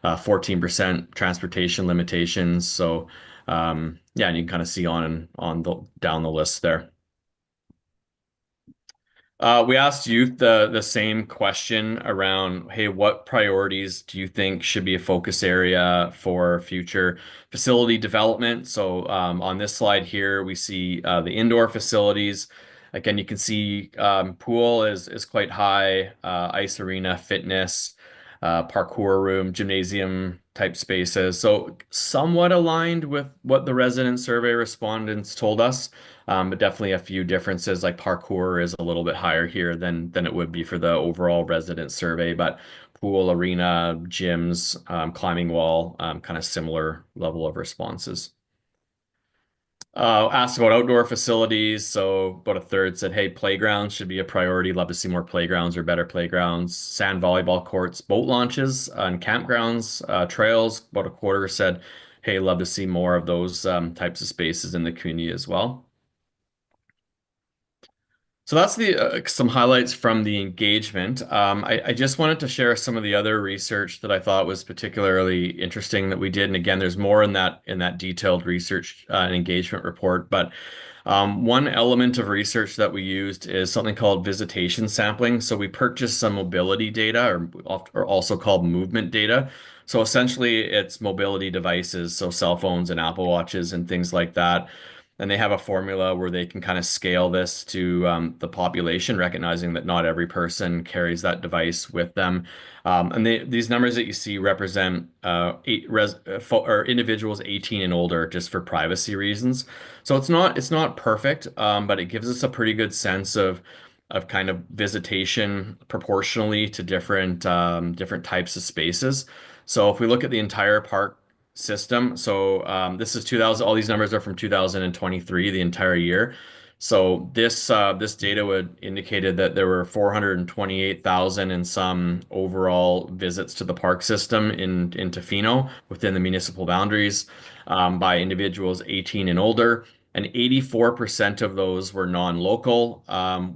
14% transportation limitations. So yeah, and you can kind of see down the list there. We asked youth the same question around, hey, what priorities do you think should be a focus area for future facility development? So on this slide here, we see the indoor facilities. Again, you can see pool is quite high, ice arena, fitness, parkour room, gymnasium type spaces. So somewhat aligned with what the resident survey respondents told us. But definitely a few differences, like parkour is a little bit higher here than it would be for the overall resident survey, but pool, arena, gyms, climbing wall, kind of similar level of responses. Asked about outdoor facilities, so about a third said, hey, playgrounds should be a priority. Love to see more playgrounds or better playgrounds. Sand volleyball courts, boat launches, and campgrounds, trails. About a quarter said, hey, love to see more of those types of spaces in the community as well. So that's some highlights from the engagement. I just wanted to share some of the other research that I thought was particularly interesting that we did. And again, there's more in that detailed research and engagement report. But one element of research that we used is something called visitation sampling. So we purchased some mobility data, or also called movement data. So essentially, it's mobility devices, so cell phones and Apple Watches and things like that. And they have a formula where they can kind of scale this to the population, recognizing that not every person carries that device with them. And these numbers that you see represent individuals 18 and older, just for privacy reasons. So it's not perfect, but it gives us a pretty good sense of kind of visitation proportionally to different types of spaces. So if we look at the entire park system. So this is 2000. All these numbers are from 2023, the entire year. So this data would indicated that there were 428,000 and some overall visits to the park system in Tofino within the municipal boundaries by individuals 18 and older. And 84% of those were non-local.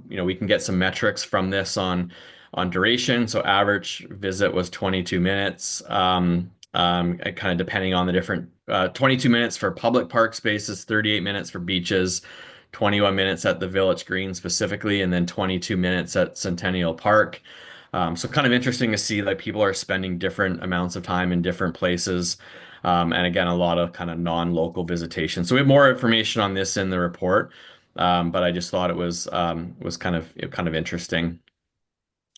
We can get some metrics from this on duration. So average visit was 22 minutes. Kind of depending on the different 22 minutes for public park spaces, 38 minutes for beaches, 21 minutes at the Village Green specifically, and then 22 minutes at Centennial Park. So kind of interesting to see that people are spending different amounts of time in different places. And again, a lot of kind of non-local visitation. So we have more information on this in the report. But I just thought it was kind of interesting.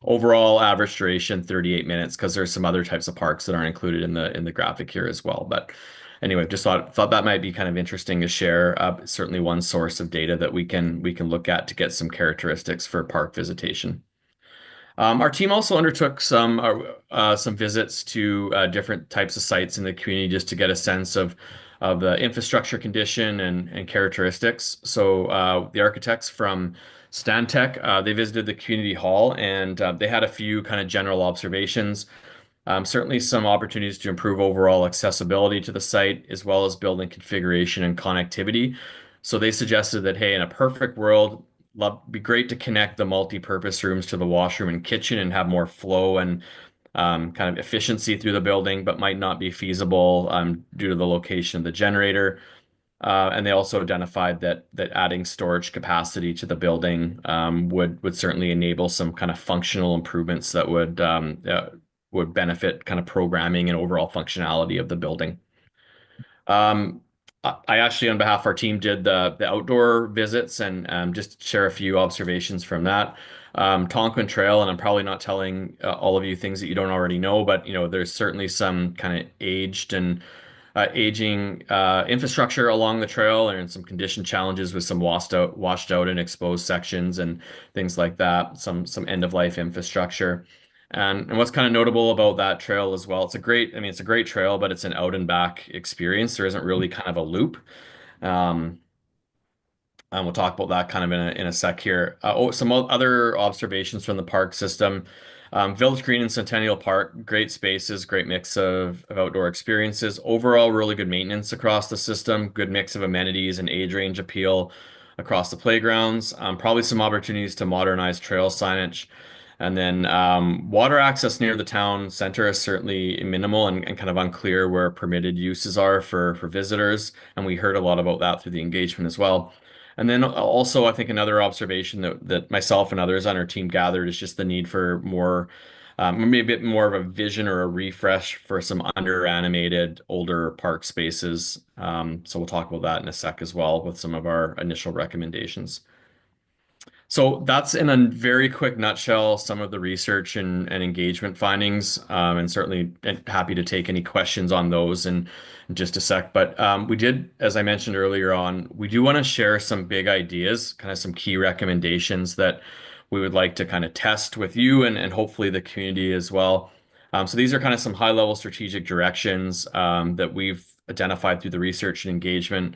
Overall average duration 38 minutes because there's some other types of parks that aren't included in the graphic here as well. But anyway, just thought that might be kind of interesting to share. Certainly one source of data that we can look at to get some characteristics for park visitation. Our team also undertook some visits to different types of sites in the community just to get a sense of the infrastructure condition and characteristics. So the architects from Stantec, they visited the community hall and they had a few kind of general observations. Certainly some opportunities to improve overall accessibility to the site, as well as building configuration and connectivity. So they suggested that, hey, in a perfect world, be great to connect the multi-purpose rooms to the washroom and kitchen and have more flow and kind of efficiency through the building, but might not be feasible due to the location of the generator. And they also identified that adding storage capacity to the building would certainly enable some kind of functional improvements that would benefit kind of programming and overall functionality of the building. I actually, on behalf of our team, did the outdoor visits and just share a few observations from that. Tonquin Trail, and I'm probably not telling all of you things that you don't already know, but there's certainly some kind of aging infrastructure along the trail and some condition challenges with some washed out and exposed sections and things like that. Some end of life infrastructure. And what's kind of notable about that trail as well, it's a great trail, but it's an out and back experience. There isn't really kind of a loop. And we'll talk about that kind of in a sec here. Some other observations from the park system. Village Green and Centennial Park, great spaces, great mix of outdoor experiences. Overall, really good maintenance across the system, good mix of amenities and age range appeal across the playgrounds. Probably some opportunities to modernize trail signage. And then water access near the town center is certainly minimal and kind of unclear where permitted uses are for visitors. And we heard a lot about that through the engagement as well. And then also, I think another observation that myself and others on our team gathered is just the need for more, maybe a bit more of a vision or a refresh for some under-animated older park spaces. So we'll talk about that in a sec as well with some of our initial recommendations. So that's in a very quick nutshell, some of the research and engagement findings, and certainly happy to take any questions on those in just a sec. But we did, as I mentioned earlier on, we do want to share some big ideas, kind of some key recommendations that we would like to kind of test with you and hopefully the community as well. So these are kind of some high-level strategic directions that we've identified through the research and engagement.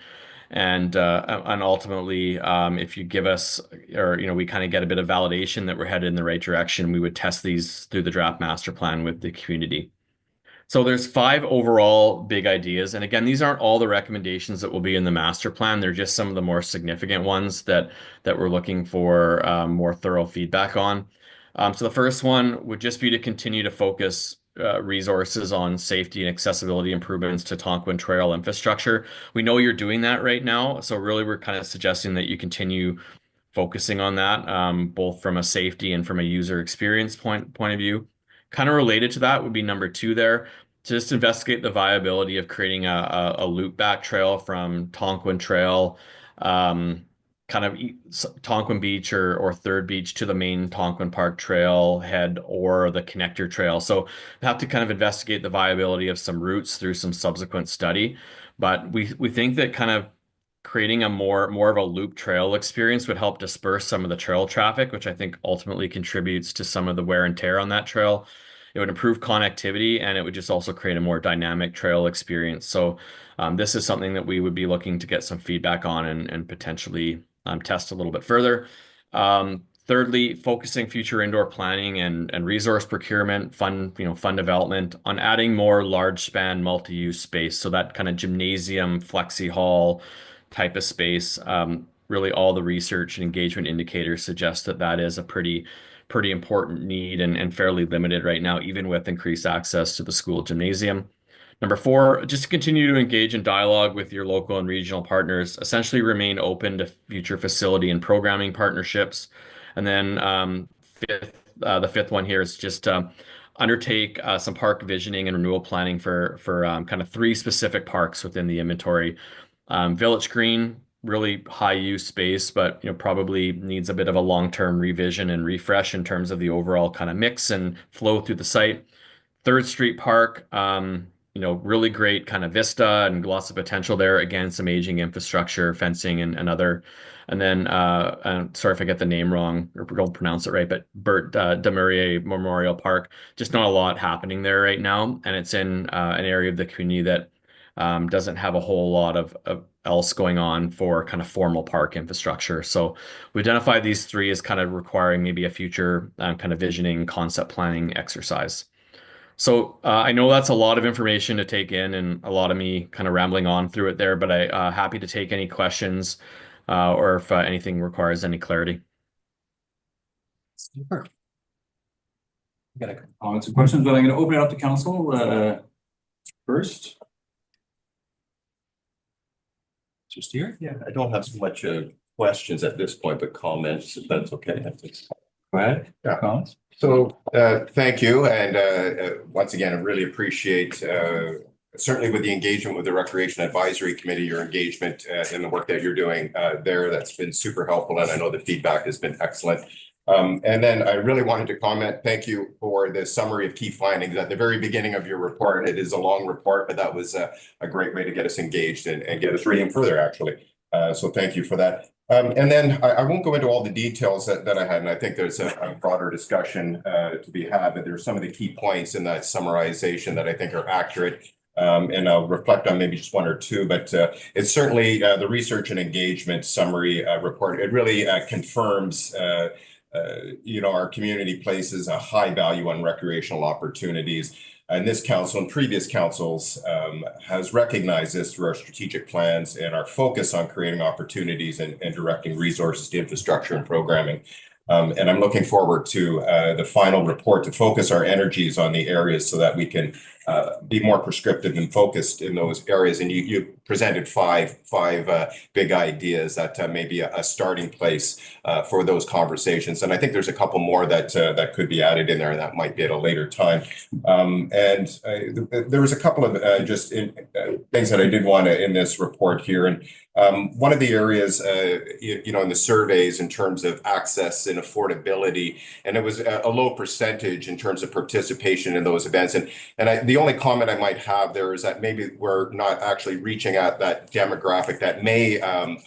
And ultimately, if you give us, or we kind of get a bit of validation that we're headed in the right direction, we would test these through the draft master plan with the community. So there's 5 overall big ideas, and again, these aren't all the recommendations that will be in the master plan. They're just some of the more significant ones that we're looking for more thorough feedback on. So the first one would just be to continue to focus resources on safety and accessibility improvements to Tonquin Trail infrastructure. We know you're doing that right now, so really we're kind of suggesting that you continue focusing on that, both from a safety and from a user experience point of view. Kind of related to that would be number 2 there, to just investigate the viability of creating a loop back trail from Tonquin Trail, kind of Tonquin Beach or Third Beach to the main Tonquin Park trail head or the connector trail. So we have to kind of investigate the viability of some routes through some subsequent study. But we think that kind of creating a more of a loop trail experience would help disperse some of the trail traffic, which I think ultimately contributes to some of the wear and tear on that trail. It would improve connectivity and it would just also create a more dynamic trail experience. So this is something that we would be looking to get some feedback on and potentially test a little bit further. Thirdly, focusing future indoor planning and resource procurement, fund development on adding more large span multi-use space. So that kind of gymnasium, flexi hall type of space. Really all the research and engagement indicators suggest that is a pretty important need and fairly limited right now, even with increased access to the school gymnasium. Number 4, just to continue to engage in dialogue with your local and regional partners, essentially remain open to future facility and programming partnerships. And then the fifth one here is just undertake some park visioning and renewal planning for kind of 3 specific parks within the inventory. Village Green, really high use space, but probably needs a bit of a long-term revision and refresh in terms of the overall kind of mix and flow through the site. 3rd Street Park, really great kind of vista and lots of potential there. Again, some aging infrastructure, fencing and other. And then, sorry if I get the name wrong or don't pronounce it right, but Bert Demurier Memorial Park, just not a lot happening there right now. And it's in an area of the community that doesn't have a whole lot of else going on for kind of formal park infrastructure. So we identified these 3 as kind of requiring maybe a future kind of visioning, concept planning exercise. So I know that's a lot of information to take in and a lot of me kind of rambling on through it there, but I happy to take any questions or if anything requires any clarity. Super. Got a couple comments and questions, but I'm going to open it up to council first. Just here. Yeah, I don't have so much questions at this point, but comments, if that's okay. Go ahead. Yeah. Comments. So thank you. And once again, I really appreciate certainly with the engagement with the Recreation Advisory Committee, your engagement in the work that you're doing there. That's been super helpful. And I know the feedback has been excellent. And then I really wanted to comment, thank you for the summary of key findings at the very beginning of your report. It is a long report, but that was a great way to get us engaged and get us reading further, actually. So thank you for that. And then I won't go into all the details that I had, and I think there's a broader discussion to be had, but there's some of the key points in that summarization that I think are accurate. And I'll reflect on maybe just 1 or 2, but it's certainly the research and engagement summary report. It really confirms our community places a high value on recreational opportunities. And this council and previous councils has recognized this through our strategic plans and our focus on creating opportunities and directing resources to infrastructure and programming. And I'm looking forward to the final report to focus our energies on the areas so that we can be more prescriptive and focused in those areas. And you presented five big ideas that may be a starting place for those conversations. And I think there's a couple more that could be added in there that might be at a later time. There was a couple of things that I did want to in this report here. And one of the areas, in the surveys in terms of access and affordability, and it was a low percentage in terms of participation in those events. And the only comment I might have there is that maybe we're not actually reaching out that demographic that may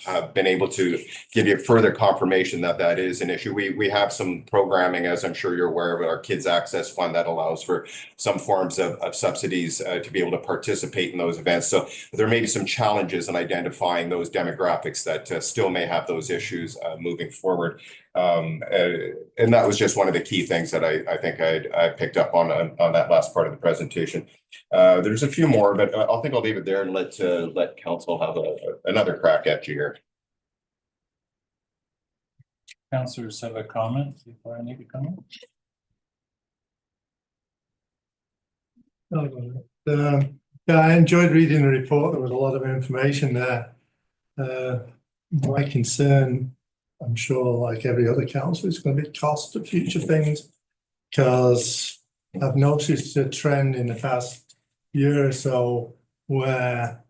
have been able to give you further confirmation that that is an issue. We have some programming, as I'm sure you're aware of, our Kids Access Fund that allows for some forms of subsidies to be able to participate in those events. So there may be some challenges in identifying those demographics that still may have those issues moving forward. And that was just one of the key things that I think I picked up on that last part of the presentation. There's a few more, but I think I'll leave it there and let council have another crack at you here. Councillors have a comment before I make a comment? I enjoyed reading the report. There was a lot of information there. My concern, I'm sure, like every other council, is going to be cost of future things, because I've noticed a trend in the past year or so where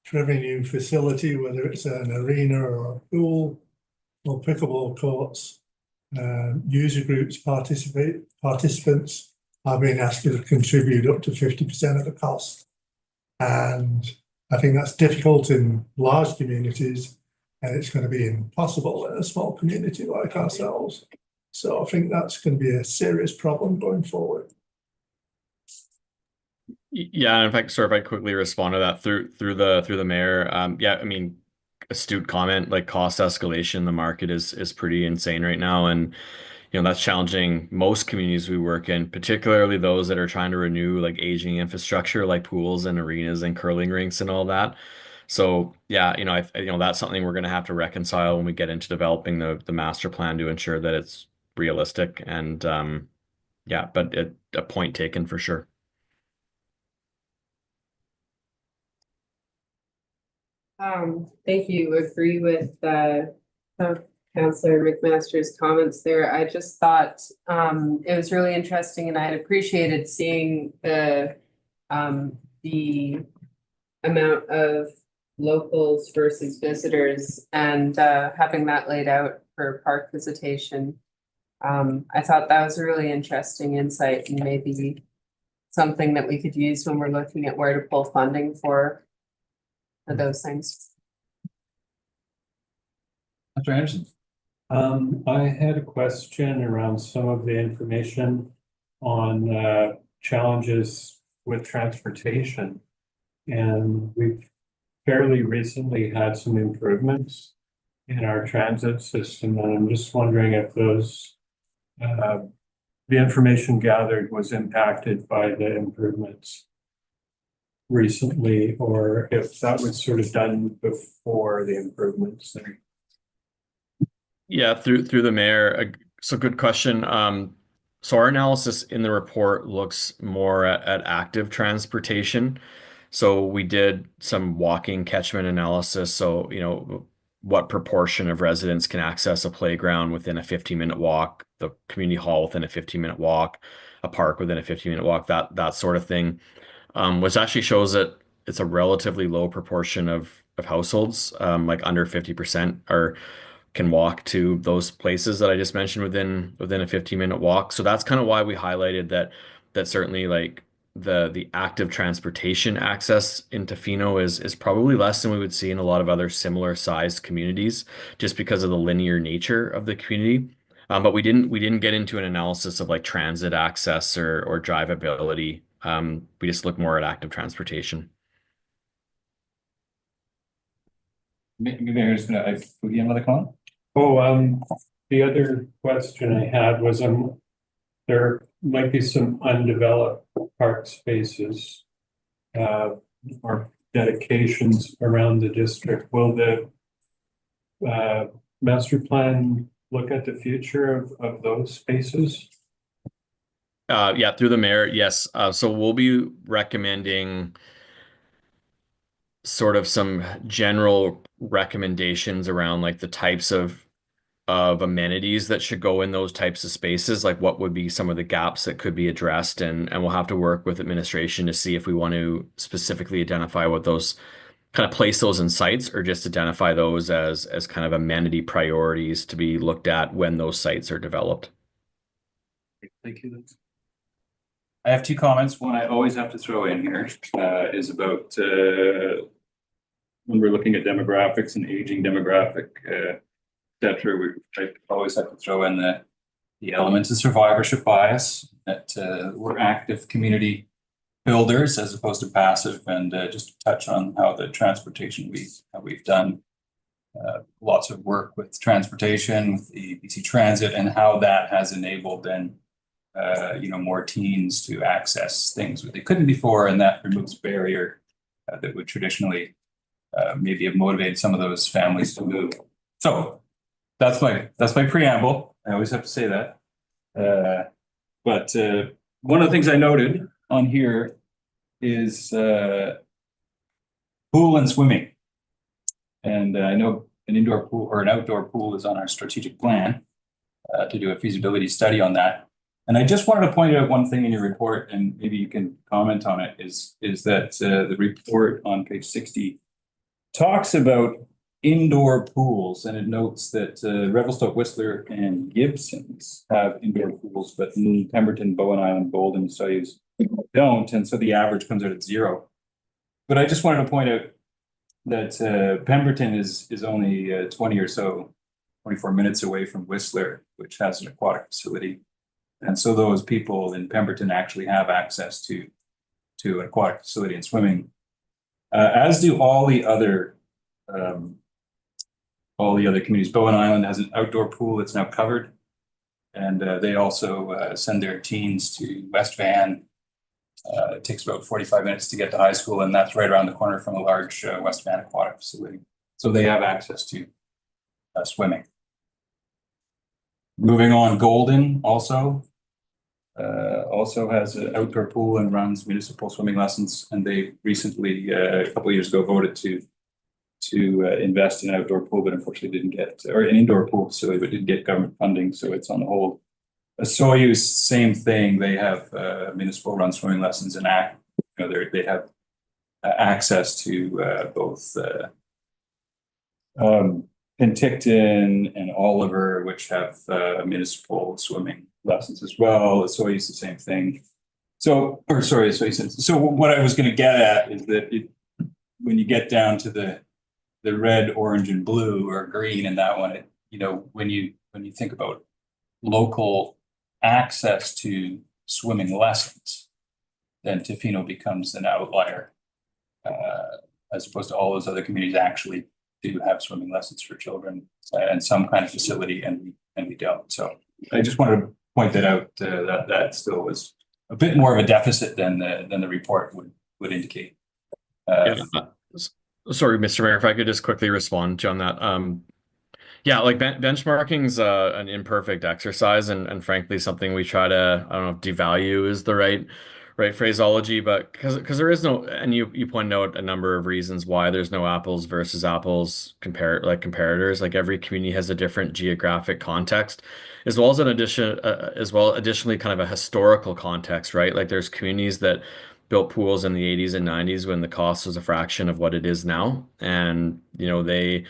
for every new facility, whether it's an arena or a pool or pickleball courts, user groups, participants are being asked to contribute up to 50% of the cost. And I think that's difficult in large communities, and it's going to be impossible in a small community like ourselves. So I think that's going to be a serious problem going forward. Yeah, in fact, sorry if I quickly respond to that through the mayor. Yeah, I mean, astute comment, like cost escalation in the market is pretty insane right now, and that's challenging most communities we work in, particularly those that are trying to renew like aging infrastructure like pools and arenas and curling rinks and all that. So yeah, that's something we're going to have to reconcile when we get into developing the master plan to ensure that it's realistic. And yeah, but a point taken for sure. Thank you. Agree with Councillor McMaster's comments there. I just thought it was really interesting, and I had appreciated seeing the amount of locals versus visitors and having that laid out for park visitation. I thought that was a really interesting insight and maybe something that we could use when we're looking at where to pull funding for those things. Mr. Anderson. I had a question around some of the information on challenges with transportation. And we've fairly recently had some improvements in our transit system, and I'm just wondering if those the information gathered was impacted by the improvements recently, or if that was sort of done before the improvements. Yeah, through the mayor. So good question. So our analysis in the report looks more at active transportation. So we did some walking catchment analysis. So, you know, what proportion of residents can access a playground within a 15-minute walk, the community hall within a 15-minute walk, a park within a 15-minute walk, that sort of thing. Which actually shows that it's a relatively low proportion of households, like under 50% can walk to those places that I just mentioned within a 15-minute walk. So that's kind of why we highlighted that certainly like the active transportation access in Tofino is probably less than we would see in a lot of other similar sized communities, just because of the linear nature of the community. But we didn't get into an analysis of like transit access or drivability. We just look more at active transportation. Maybe I'm just gonna, give you another comment? Oh, the other question I had was, there might be some undeveloped park spaces, or dedications around the district. Will the master plan look at the future of those spaces? Yeah, through the mayor, yes. So we'll be recommending sort of some general recommendations around like the types of amenities that should go in those types of spaces, like what would be some of the gaps that could be addressed, and we'll have to work with administration to see if we want to specifically identify what those kind of place those in sites, or just identify those as kind of amenity priorities to be looked at when those sites are developed. Thank you. I have two comments. One I always have to throw in here is about when we're looking at demographics and aging demographic, etc. I always have to throw in the elements of survivorship bias, that we're active community builders as opposed to passive, and just to touch on how the transportation we've done lots of work with transportation, with the BC Transit, and how that has enabled then more teens to access things that they couldn't before, and that removes barrier that would traditionally maybe have motivated some of those families to move. So that's my preamble. I always have to say that. But one of the things I noted on here is pool and swimming. And I know an indoor pool or an outdoor pool is on our strategic plan to do a feasibility study on that. And I just wanted to point out one thing in your report, and maybe you can comment on it, is that the report on page 60 talks about indoor pools, and it notes that Revelstoke, Whistler, and Gibson's have indoor pools, but Pemberton, Bowen Island, Golden, Soyuz don't, and so the average comes out at 0. But I just wanted to point out that Pemberton is only 20 or so, 24 minutes away from Whistler, which has an aquatic facility. And so those people in Pemberton actually have access to an aquatic facility and swimming, as do all the other communities. Bowen Island has an outdoor pool that's now covered, and they also send their teens to West Van. It takes about 45 minutes to get to high school, and that's right around the corner from a large West Van aquatic facility. So they have access to swimming. Moving on, Golden also has an outdoor pool and runs municipal swimming lessons, and they recently, a couple of years ago, voted to invest in an outdoor pool, but unfortunately didn't get, or an indoor pool facility, but didn't get government funding, so it's on hold. Soyuz, same thing. They have municipal run swimming lessons and they have access to both Penticton and Oliver, which have municipal swimming lessons as well. Soyuz, the same thing. So, or sorry, Soyuz. So what I was going to get at is that when you get down to the red, orange, and blue or green in that one, when you think about local access to swimming lessons, then Tofino becomes an outlier, as opposed to all those other communities actually do have swimming lessons for children and some kind of facility, and we don't. So I just wanted to point that out, that still was a bit more of a deficit than the report would indicate. Sorry, Mr. Mayor, if I could just quickly respond on that. Yeah, like benchmarking's an imperfect exercise, and frankly something we try to, I don't know if devalue is the right phraseology, but because there is no, and you point out a number of reasons why there's no apples versus apples comparators. Like every community has a different geographic context, as well as additionally kind of a historical context, right? Like there's communities that built pools in the 80s and 90s when the cost was a fraction of what it is now, and they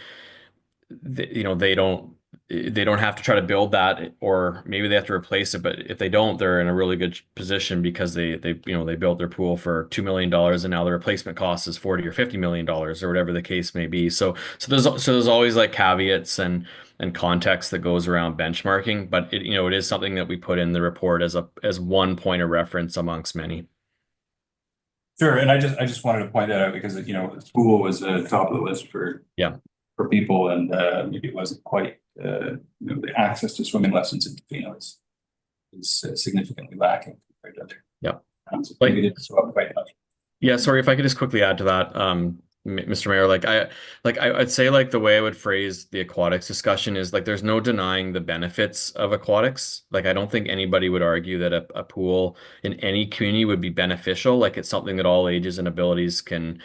don't have to try to build that, or maybe they have to replace it. But if they don't, they're in a really good position because they built their pool for $2 million and now the replacement cost is $40 or $50 million or whatever the case may be. So there's always like caveats and context that goes around benchmarking, but it is something that we put in the report as one point of reference amongst many. Sure, and I just wanted to point that out because school was top of the list for people, and maybe it wasn't quite the access to swimming lessons in Tofino is significantly lacking compared to other towns. Maybe it didn't show up quite much. Yeah, sorry if I could just quickly add to that, Mr. Mayor. I'd say like the way I would phrase the aquatics discussion is like there's no denying the benefits of aquatics. Like I don't think anybody would argue that a pool in any community would be beneficial. Like it's something that all ages and abilities can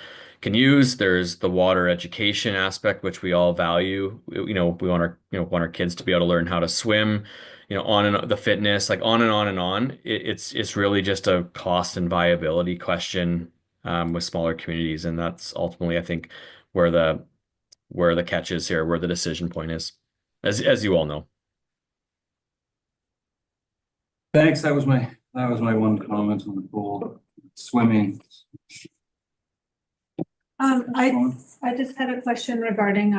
use. There's the water education aspect, which we all value. We want our kids to be able to learn how to swim, on and the fitness, like on and on and on. It's really just a cost and viability question with smaller communities, and that's ultimately, I think, where the catch is here, where the decision point is, as you all know. Thanks. That was my one comment on the pool swimming. I just had a question regarding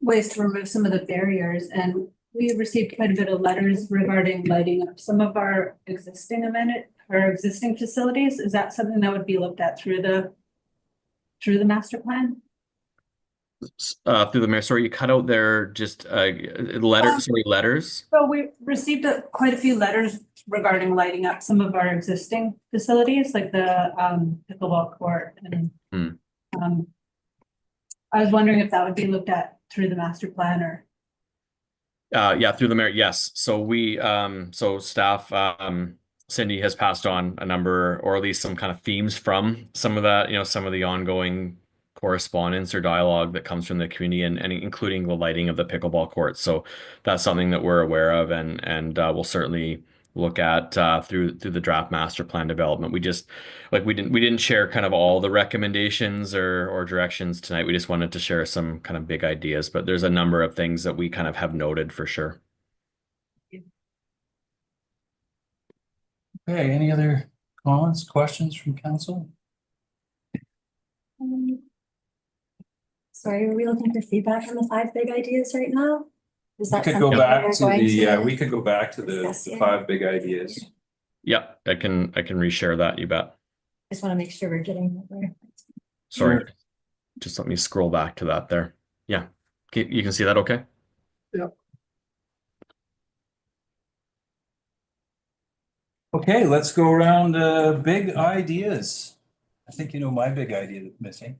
ways to remove some of the barriers, and we received quite a bit of letters regarding lighting up some of our existing facilities. Is that something that would be looked at through the master plan? Through the mayor, sorry, you cut out there. Just letters. So we received quite a few letters regarding lighting up some of our existing facilities, like the pickleball court, and I was wondering if that would be looked at through the master plan or. Yeah, through the mayor, yes. So staff, Cindy has passed on a number, or at least some kind of themes from some of that, some of the ongoing correspondence or dialogue that comes from the community, and including the lighting of the pickleball court. So that's something that we're aware of, and we'll certainly look at through the draft master plan development. We just we didn't share kind of all the recommendations or directions tonight. We just wanted to share some kind of big ideas, but there's a number of things that we kind of have noted for sure. Okay, any other comments, questions from council? Sorry, are we looking for feedback on the 5 big ideas right now? Is that We could go back to the discuss, yeah. 5 big ideas. Yeah, I can reshare that, you bet. Just want to make sure we're getting there. Sorry, just let me scroll back to that there. Yeah, you can see that okay? Yeah. Okay, let's go around big ideas. I think my big idea that's missing.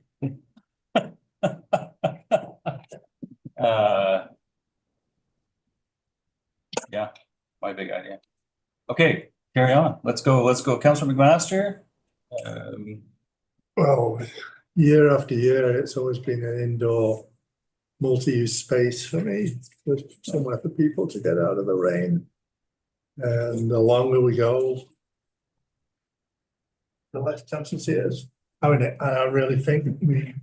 Yeah, my big idea. Okay, carry on. Let's go, Councillor McMaster. Well, year after year, it's always been an indoor multi-use space for me, with somewhere for people to get out of the rain. And the longer we go, the less chance it is having it. And I really think we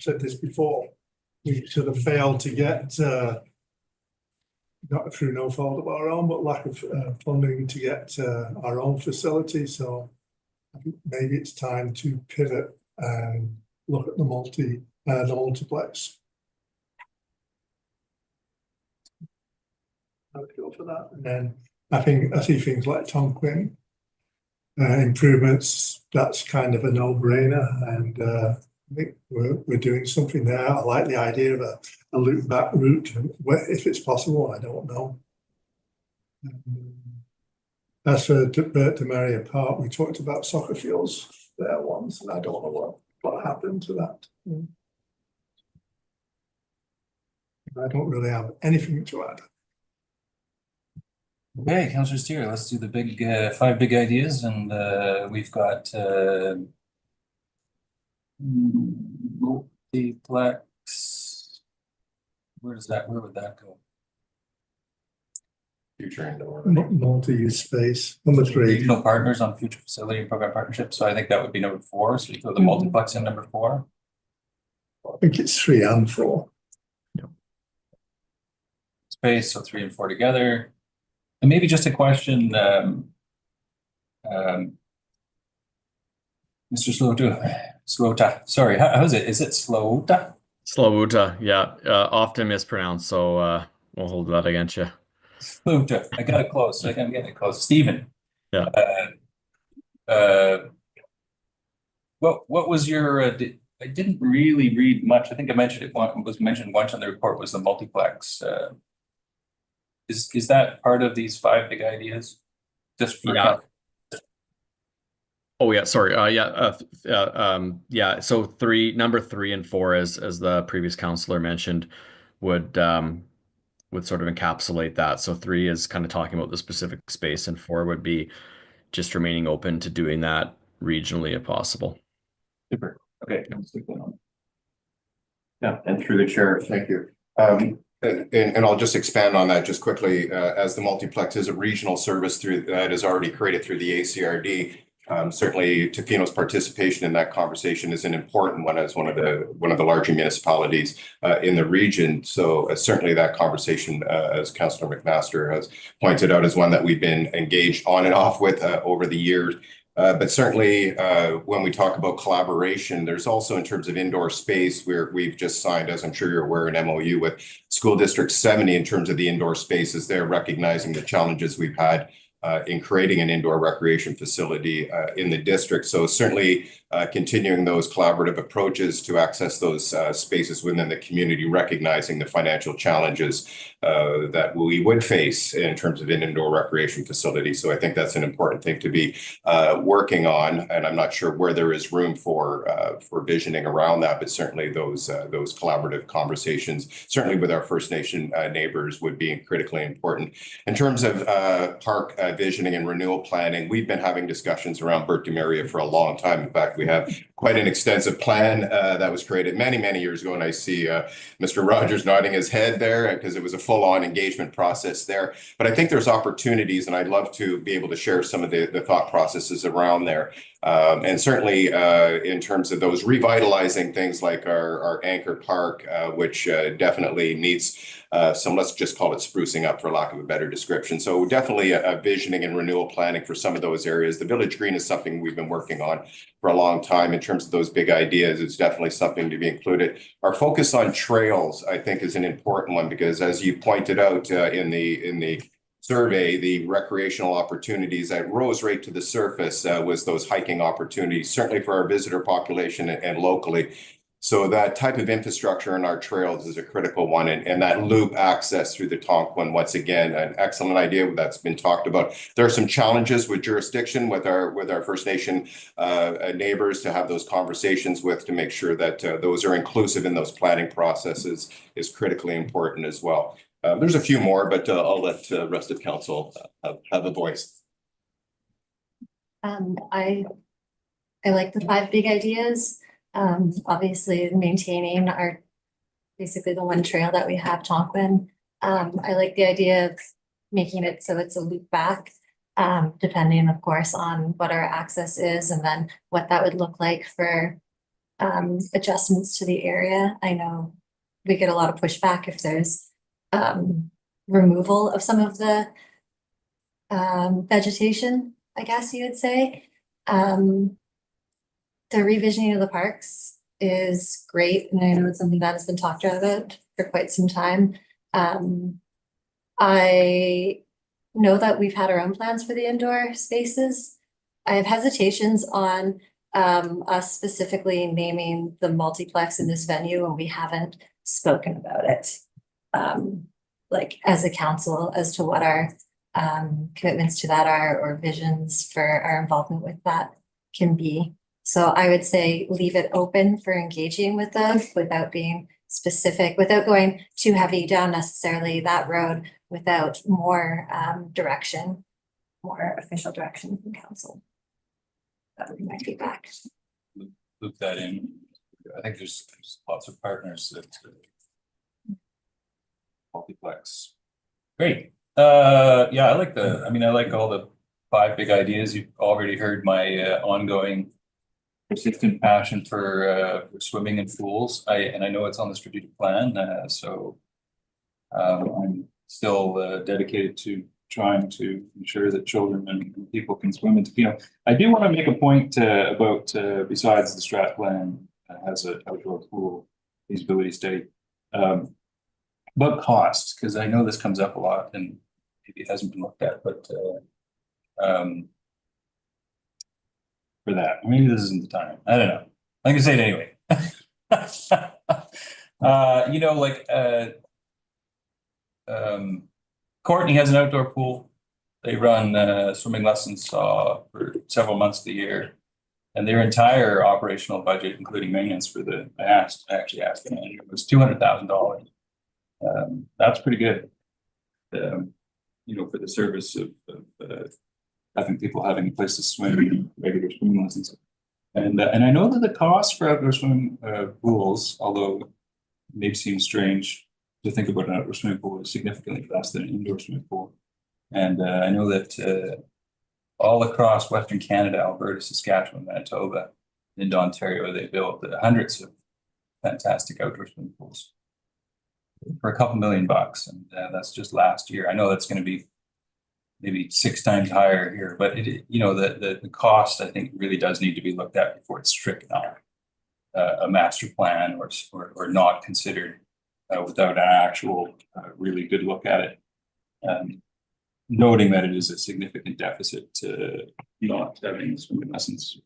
said this before, we sort of failed to get, not through no fault of our own, but lack of funding to get our own facility. So I think maybe it's time to pivot and look at the multiplex. I would go for that. And then I see things like Tonquin improvements. That's kind of a no-brainer, and I think we're doing something there. I like the idea of a loop back route, if it's possible. I don't know. As for Bert de Maria Park, we talked about soccer fields there once, and I don't know what happened to that. I don't really have anything to add. Okay, Councillor Steer, let's do the big 5 big ideas, and we've got multiplex. Where would that go? Future indoor. Multi-use space, number 3. Regional partners on future facility and program partnerships. So I think that would be number 4. So we throw the multiplex in number 4. I think it's 3 and 4. Space, so 3 and 4 together. And maybe just a question, Mr. Slota. Sorry, how is it? Is it Slota? Tla-o-qui-aht, yeah, often mispronounced, so we'll hold that against you. Slota. I got it close. I'm getting it close. Stephen. Yeah. What was your? I didn't really read much. I think I mentioned it. Was mentioned once on the report. Was the multiplex? Is that part of these 5 big ideas? Just for Oh yeah, sorry. Yeah. So number 3 and 4, as the previous councillor mentioned, would sort of encapsulate that. So 3 is kind of talking about the specific space, and 4 would be just remaining open to doing that regionally if possible. Super. Okay. Let's take that on. Yeah, and through the chair, thank you. And I'll just expand on that just quickly. As the multiplex is a regional service that is already created through the ACRD, certainly Tofino's participation in that conversation is an important one as one of the larger municipalities in the region. So certainly that conversation, as Councillor McMaster has pointed out, is one that we've been engaged on and off with over the years. But certainly when we talk about collaboration, there's also in terms of indoor space where we've just signed, as I'm sure you're aware, an MOU with School District 70 in terms of the indoor spaces. They're recognizing the challenges we've had in creating an indoor recreation facility in the district. So certainly continuing those collaborative approaches to access those spaces within the community, recognizing the financial challenges that we would face in terms of an indoor recreation facility. So I think that's an important thing to be working on, and I'm not sure where there is room for visioning around that, but certainly those collaborative conversations, certainly with our First Nation neighbors, would be critically important. In terms of park visioning and renewal planning, we've been having discussions around Bert de Maria for a long time. In fact, we have quite an extensive plan that was created many years ago, and I see Mr. Rogers nodding his head there because it was a full-on engagement process there. But I think there's opportunities, and I'd love to be able to share some of the thought processes around there. And certainly in terms of those revitalizing things like our Anchor Park, which definitely needs some, let's just call it sprucing up for lack of a better description. So definitely a visioning and renewal planning for some of those areas. The Village Green is something we've been working on for a long time. In terms of those big ideas, it's definitely something to be included. Our focus on trails, I think, is an important one because, as you pointed out in the survey, the recreational opportunities that rose right to the surface was those hiking opportunities, certainly for our visitor population and locally. So that type of infrastructure in our trails is a critical one, and that loop access through the Tonquin, once again, an excellent idea that's been talked about. There are some challenges with jurisdiction with our First Nation neighbors to have those conversations with to make sure that those are inclusive in those planning processes is critically important as well. There's a few more, but I'll let the rest of council have a voice. I like the 5 big ideas. Obviously maintaining basically the one trail that we have, Tonquin. I like the idea of making it so it's a loop back. depending, of course, on what our access is and then what that would look like for adjustments to the area. I know we get a lot of pushback if there's removal of some of the vegetation, I guess you would say. The revisioning of the parks is great, and I know it's something that has been talked about for quite some time. I know that we've had our own plans for the indoor spaces. I have hesitations on us specifically naming the multiplex in this venue, and we haven't spoken about it. Like as a council as to what our commitments to that are, or visions for our involvement with that can be. So I would say leave it open for engaging with us without being specific, without going too heavy down necessarily that road, without more direction, more official direction from council. That would be my feedback. Loop that in. I think there's lots of partners that multiplex. Great. Yeah, I like all the 5 big ideas. You've already heard my ongoing persistent passion for swimming in pools. I know it's on the strategic plan, so I'm still dedicated to trying to ensure that children and people can swim in Tofino. I do want to make a point about besides the strat plan has an outdoor pool feasibility study, about costs, because I know this comes up a lot and maybe it hasn't been looked at, but for that, maybe this isn't the time. I don't know. I can say it anyway. You know, like Courtney has an outdoor pool. They run swimming lessons for several months of the year, and their entire operational budget, including maintenance for I actually asked the manager, was $200,000. That's pretty good. You know, for the service of having people having a place to swim, regular swimming lessons. And I know that the cost for outdoor swimming pools, although it may seem strange to think about an outdoor swimming pool, is significantly less than an indoor swimming pool. And I know that all across Western Canada, Alberta, Saskatchewan, Manitoba, and Ontario, they built hundreds of fantastic outdoor swimming pools for a couple $1 million, and that's just last year. I know that's going to be maybe 6 times higher here, but you know, the cost I think really does need to be looked at before it's stricken off a master plan or not considered without an actual really good look at it. Noting that it is a significant deficit to not having swimming lessons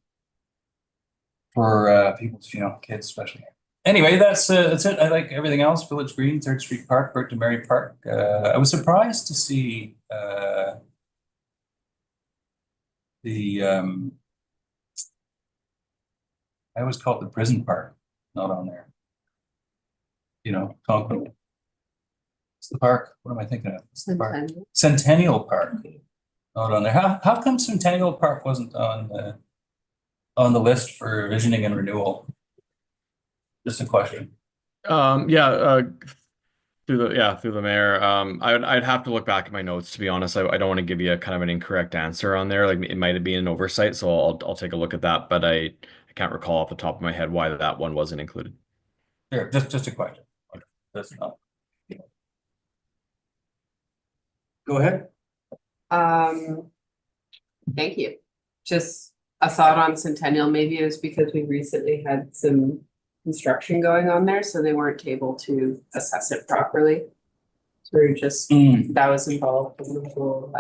for people, you know, kids especially. Anyway, that's it. I like everything else. Village Green, 3rd Street Park, Burton Mary Park. I was surprised to see I always call it the prison park, not on there. You know, Tonkin. It's the park. What am I thinking of? It's the park. Centennial Park. Not on there. How come Centennial Park wasn't on the list for visioning and renewal? Just a question. Yeah, through the mayor. I'd have to look back at my notes, to be honest. I don't want to give you a kind of an incorrect answer on there. Like it might have been an oversight, so I'll take a look at that, but I can't recall off the top of my head why that one wasn't included. Sure, just a question. That's not. Go ahead. Thank you. Just a thought on Centennial. Maybe it was because we recently had some construction going on there, so they weren't able to assess it properly. So we were just that was involved in the whole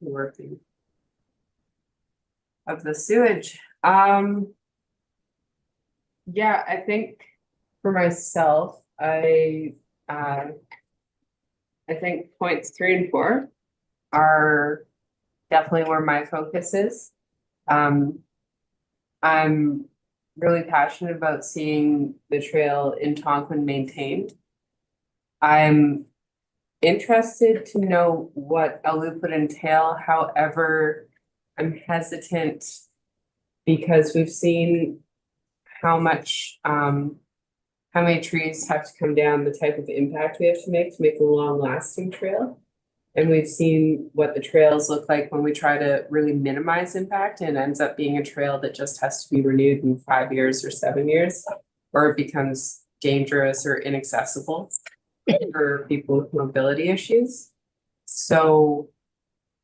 working of the sewage. Yeah, I think for myself, I think points 3 and 4 are definitely where my focus is. I'm really passionate about seeing the trail in Tonkin maintained. I'm interested to know what a loop would entail. However, I'm hesitant because we've seen how many trees have to come down, the type of impact we have to make a long lasting trail. And we've seen what the trails look like when we try to really minimize impact and ends up being a trail that just has to be renewed in 5 years or 7 years, or it becomes dangerous or inaccessible for people with mobility issues. So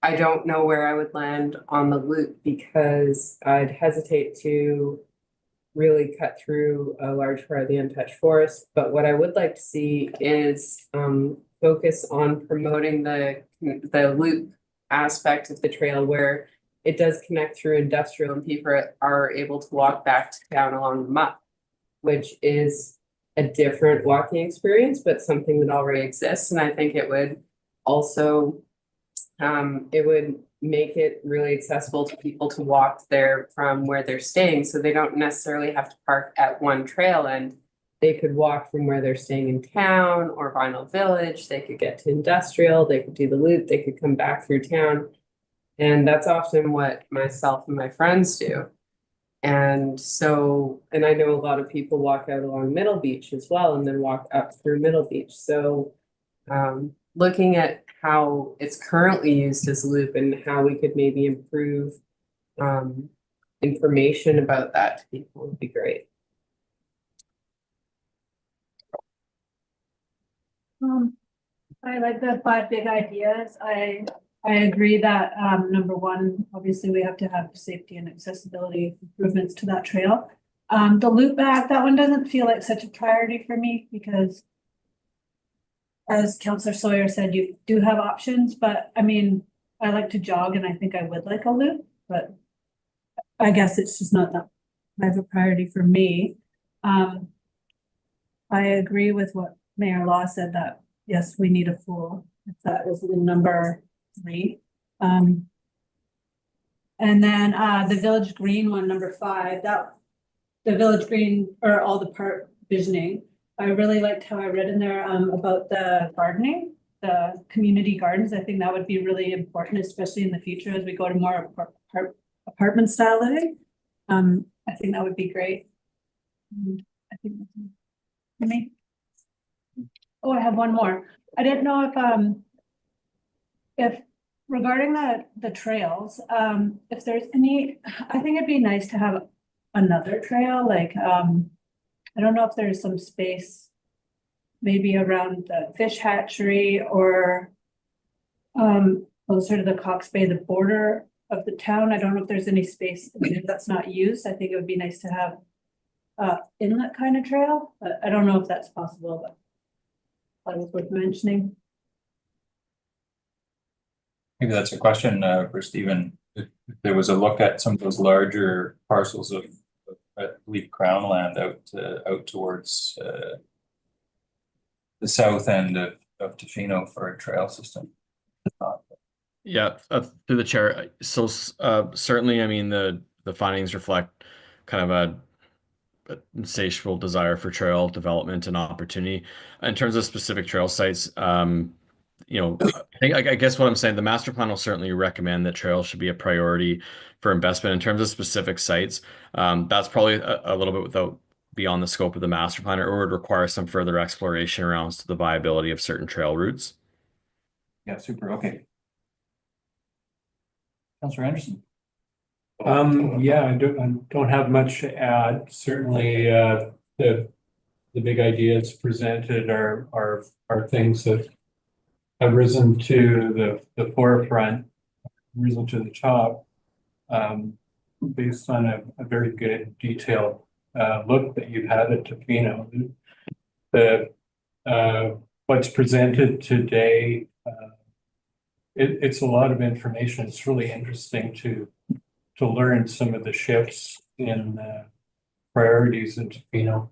I don't know where I would land on the loop because I'd hesitate to really cut through a large part of the untouched forest. But what I would like to see is focus on promoting the loop aspect of the trail where it does connect through industrial and people are able to walk back to town along the muck, which is a different walking experience, but something that already exists. And I think it would also it would make it really accessible to people to walk there from where they're staying. So they don't necessarily have to park at one trail end. They could walk from where they're staying in town or Vinyl Village. They could get to industrial, they could do the loop, they could come back through town. And that's often what myself and my friends do. And so, and I know a lot of people walk out along Middle Beach as well and then walk up through Middle Beach. So looking at how it's currently used as a loop and how we could maybe improve information about that to people would be great. I like the 5 big ideas. I agree that number one, obviously we have to have safety and accessibility improvements to that trail. The loop back, that one doesn't feel like such a priority for me because as Councillor Sawyer said, you do have options, but I mean, I like to jog and I think I would like a loop, but I guess it's just not that high of a priority for me. I agree with what Mayor Law said that, yes, we need a pool, if that was the number 3. And then the Village Green one, number 5, that the Village Green or all the park visioning. I really liked how I read in there about the gardening, the community gardens. I think that would be really important, especially in the future as we go to more apartment style living. I think that would be great. I think that's it for me. Oh, I have one more. I didn't know if regarding the trails, if there's any, I think it'd be nice to have another trail, like I don't know if there's some space maybe around the fish hatchery or closer to the Cox Bay, the border of the town. I don't know if there's any space that's not used. I think it would be nice to have inlet kind of trail, but I don't know if that's possible, but that was worth mentioning. Maybe that's a question for Stephen. If there was a look at some of those larger parcels of I believe Crown land out towards the south end of Tofino for a trail system. Yeah, through the chair. So certainly, I mean, the findings reflect kind of a insatiable desire for trail development and opportunity. In terms of specific trail sites, you know, I guess what I'm saying, the master plan will certainly recommend that trails should be a priority for investment. In terms of specific sites, that's probably a little bit beyond the scope of the master plan, or would require some further exploration around the viability of certain trail routes. Yeah, super. Okay. Councillor Anderson. Yeah, I don't have much to add. Certainly, the big ideas presented are things that have risen to the forefront, risen to the top, based on a very good detailed look that you've had at Tofino. What's presented today, it's a lot of information. It's really interesting to learn some of the shifts in priorities in Tofino.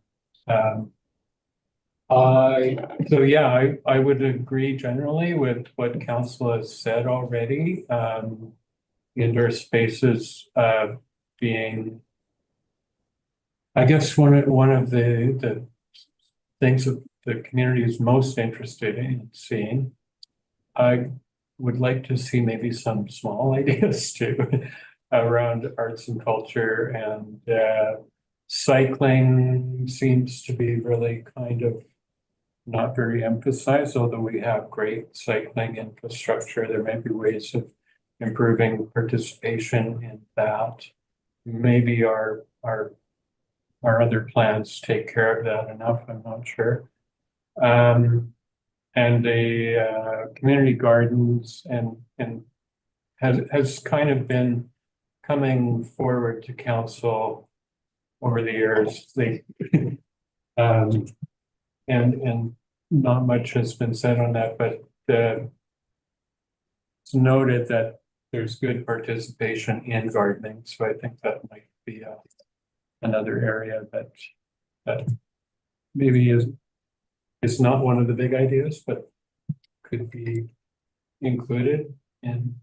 I would agree generally with what council has said already. Indoor spaces being, I guess, one of the things that the community is most interested in seeing. I would like to see maybe some small ideas too around arts and culture, and cycling seems to be really kind of not very emphasized, although we have great cycling infrastructure. There may be ways of improving participation in that. Maybe our other plans take care of that enough, I'm not sure. And the community gardens and has kind of been coming forward to council over the years. They and not much has been said on that, but it's noted that there's good participation in gardening, so I think that might be another area that maybe is not one of the big ideas, but could be included in,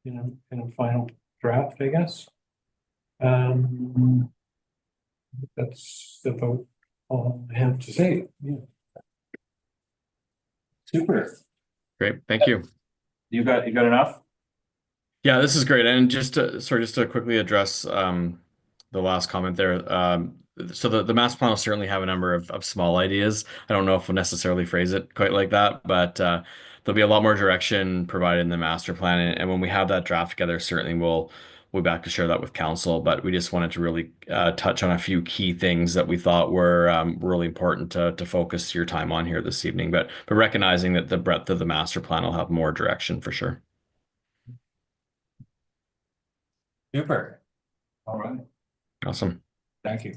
you know, in a final draft, I guess. That's about all I have to say. Yeah. Super. Great, thank you. You got enough? Yeah, this is great. And just to quickly address the last comment there. So the master plan will certainly have a number of small ideas. I don't know if we'll necessarily phrase it quite like that, but there'll be a lot more direction provided in the master plan. And when we have that draft together, certainly we'll be back to share that with council. But we just wanted to really touch on a few key things that we thought were really important to focus your time on here this evening. But recognizing that the breadth of the master plan will have more direction for sure. Super. All right. Awesome. Thank you.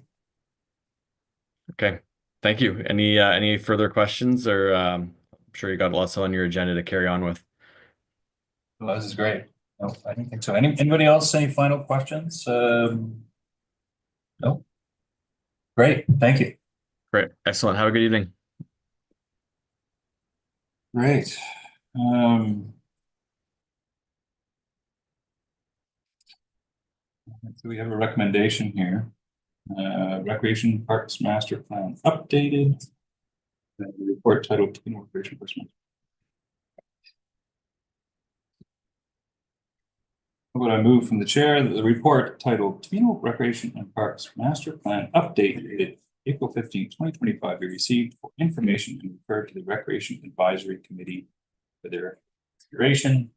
Okay. Thank you. Any further questions, or I'm sure you got lots on your agenda to carry on with. Well, this is great. No, I don't think so. Anybody else, any final questions? No? Great, thank you. Great. Excellent. Have a good evening. Great. So we have a recommendation here. Recreation Parks Master Plan updated. The report titled Tofino Recreation Parks Master. How about I move from the chair that the report titled Tofino Recreation and Parks Master Plan updated April 15, 2025 be received for information and referred to the Recreation Advisory Committee for their consideration.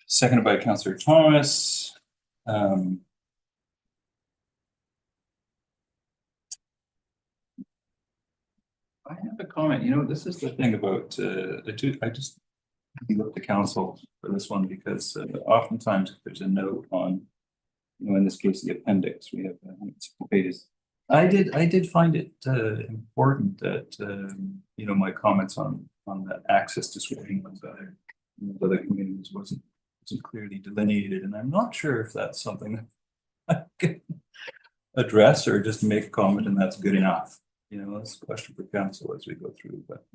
Seconded by Councillor Thomas. I have a comment. You know, this is the thing about I just look to council for this one because oftentimes if there's a note on, you know, in this case the appendix, we have pages. I did find it important that you know, my comments on that access to swimming with other communities wasn't clearly delineated, and I'm not sure if that's something I can address or just make a comment and that's good enough. You know, that's a question for council as we go through, but.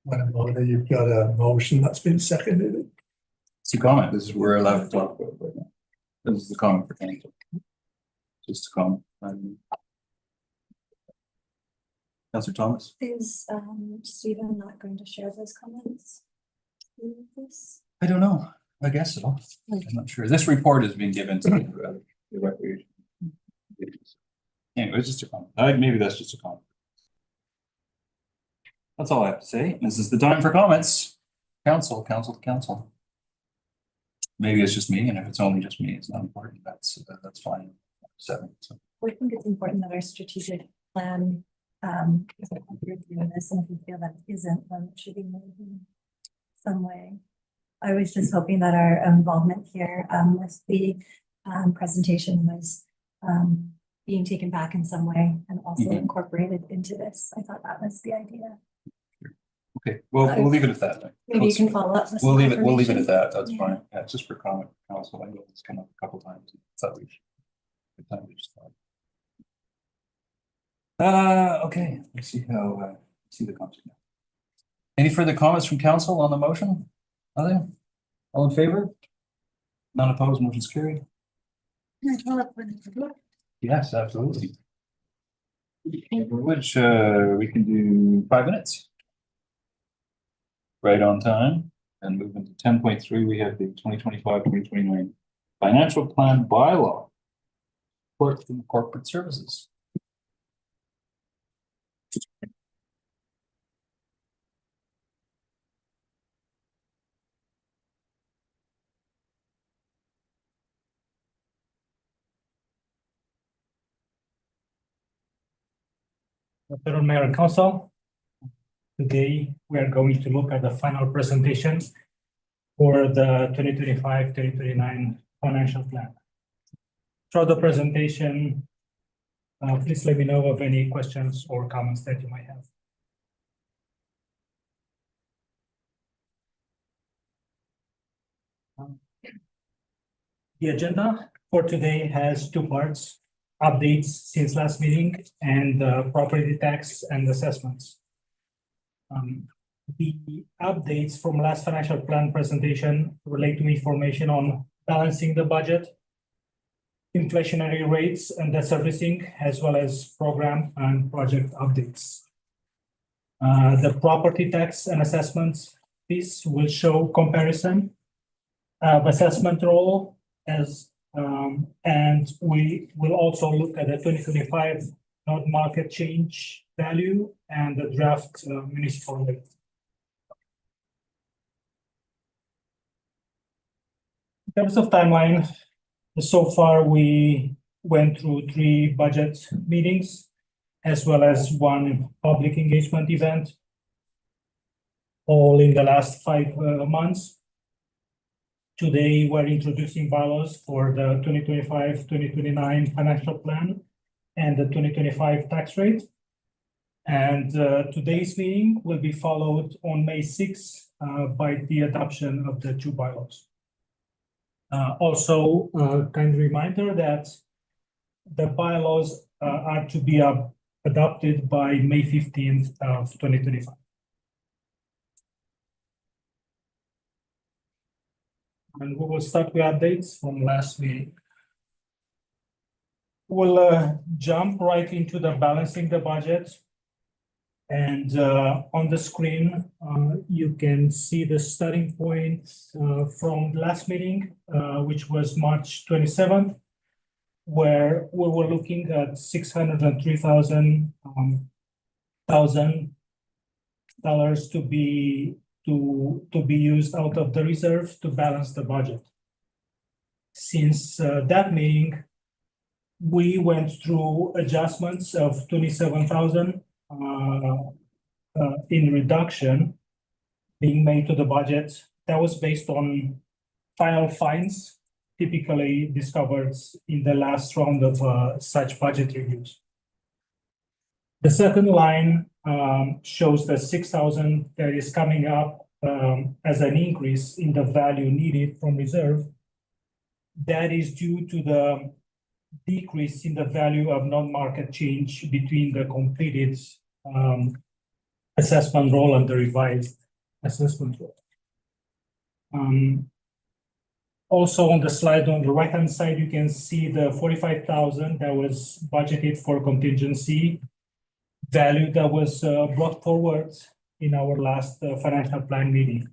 Whether you've got a motion that's been seconded. It's a comment. This is where we're allowed to talk about right now. This is the comment for council. Just a comment. Councillor Thomas? Is Stephen not going to share those comments with this? I don't know. I guess so. I'm not sure. This report has been given to the recreation. Anyway, it's just a comment. Maybe that's just a comment. That's all I have to say. This is the time for comments. Council. Maybe it's just me, and if it's only just me, it's not important. That's fine. 7. So. I think it's important that our strategic plan is doing this, and if we feel that isn't, then it should be moved in some way. I was just hoping that our involvement here with the presentation was being taken back in some way and also incorporated into this. I thought that was the idea. Okay, well, we'll leave it at that. Maybe you can follow up. We'll leave it at that. That's fine. Yeah, it's just for comment. Council. I know it's come up a couple times. Thought we should. Time we just thought. Okay. Let's see how see the comments. Any further comments from council on the motion? Nothing. All in favor? None opposed. Motion's carried. Yes, absolutely. Which we can do 5 minutes. Right on time. And moving to 10.3, we have the 2025-2029 financial plan bylaw. Corporate services. Federal Mayor and Council. Today, we are going to look at the final presentation for the 2025-2029 financial plan. Throughout the presentation, please let me know of any questions or comments that you might have. The agenda for today has two parts: updates since last meeting and property tax and assessments. The updates from last financial plan presentation relate to information on balancing the budget, inflationary rates and debt servicing, as well as program and project updates. The property tax and assessments piece will show comparison of assessment role as and we will also look at the 2025 market change value and the draft municipal rate. In terms of timeline, so far we went through 3 budget meetings as well as 1 public engagement event, all in the last 5 months. Today, we're introducing bylaws for the 2025-2029 financial plan and the 2025 tax rate. And today's meeting will be followed on May 6th by the adoption of the 2 bylaws. Also, kind reminder that the bylaws are to be adopted by May 15th of 2025. And we will start with updates from last meeting. We'll jump right into the balancing the budget. And on the screen, you can see the starting point from last meeting, which was March 27th, where we were looking at $603,000 to be used out of the reserve to balance the budget. Since that meeting, we went through adjustments of $27,000 in reduction being made to the budget. That was based on final finds typically discovered in the last round of such budget reviews. The second line shows the $6,000 that is coming up as an increase in the value needed from reserve. That is due to the decrease in the value of non-market change between the completed assessment roll and the revised assessment roll. Also on the slide on the right-hand side, you can see the $45,000 that was budgeted for contingency value that was brought forward in our last financial plan meeting.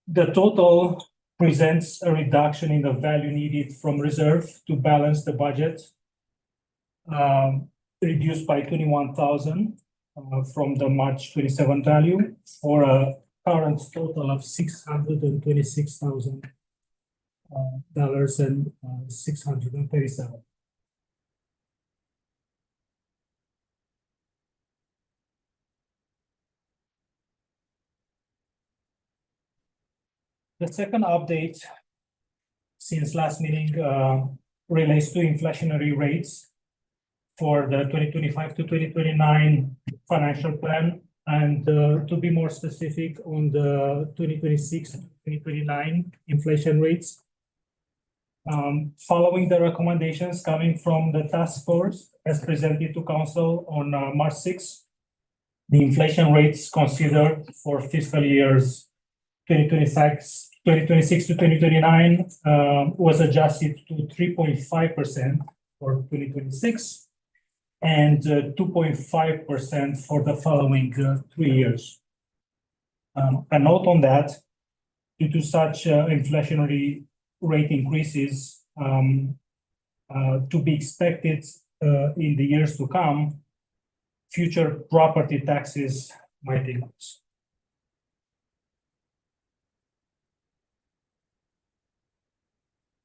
The total presents a reduction in the value needed from reserve to balance the budget, reduced by $21,000 from the March 27 value for a current total of $626,000 and 637. The second update since last meeting relates to inflationary rates for the 2025 to 2029 financial plan, and to be more specific on the 2026 to 2029 inflation rates. Following the recommendations coming from the task force as presented to council on March 6th, the inflation rates considered for fiscal years 2026 to 2029 was adjusted to 3.5% for 2026 and 2.5% for the following 3 years. A note on that, due to such inflationary rate increases to be expected in the years to come, future property taxes might increase.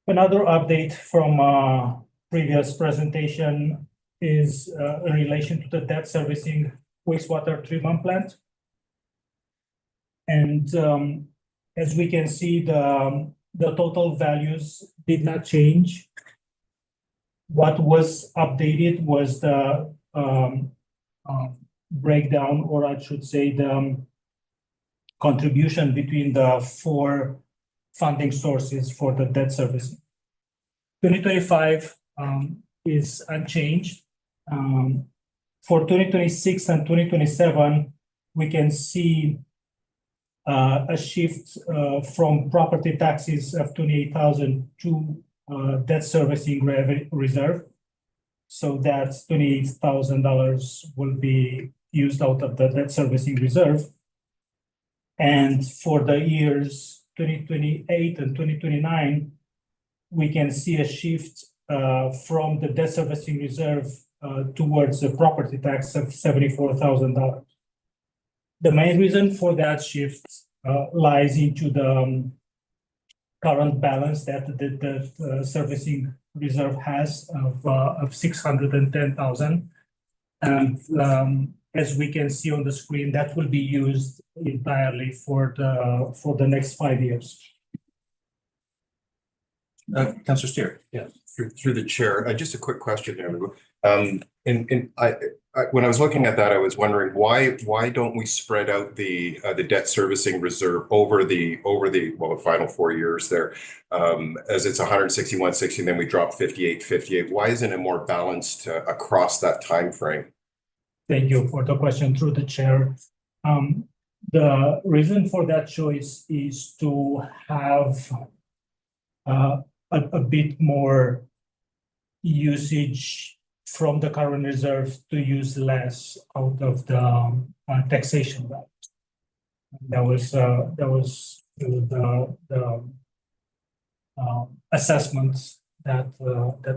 Another update from previous presentation is in relation to the debt servicing wastewater treatment plant. And as we can see, the total values did not change. What was updated was the breakdown, or I should say the contribution between the four funding sources for the debt servicing. 2025 is unchanged. For 2026 and 2027, we can see a shift from property taxes of 28,000 to debt servicing reserve. So that $28,000 will be used out of the debt servicing reserve. And for the years 2028 and 2029, we can see a shift from the debt servicing reserve towards the property tax of $74,000. The main reason for that shift lies into the current balance that the servicing reserve has of 610,000. And as we can see on the screen, that will be used entirely for the next 5 years. Councillor Steer. Yeah, through the chair, just a quick question there. When I was looking at that, I was wondering why don't we spread out the debt servicing reserve over the final 4 years there, as it's 161.60, then we drop 58.58. Why isn't it more balanced across that time frame? Thank you for the question through the chair. The reason for that choice is to have a bit more usage from the current reserve to use less out of the taxation value. That was the assessments that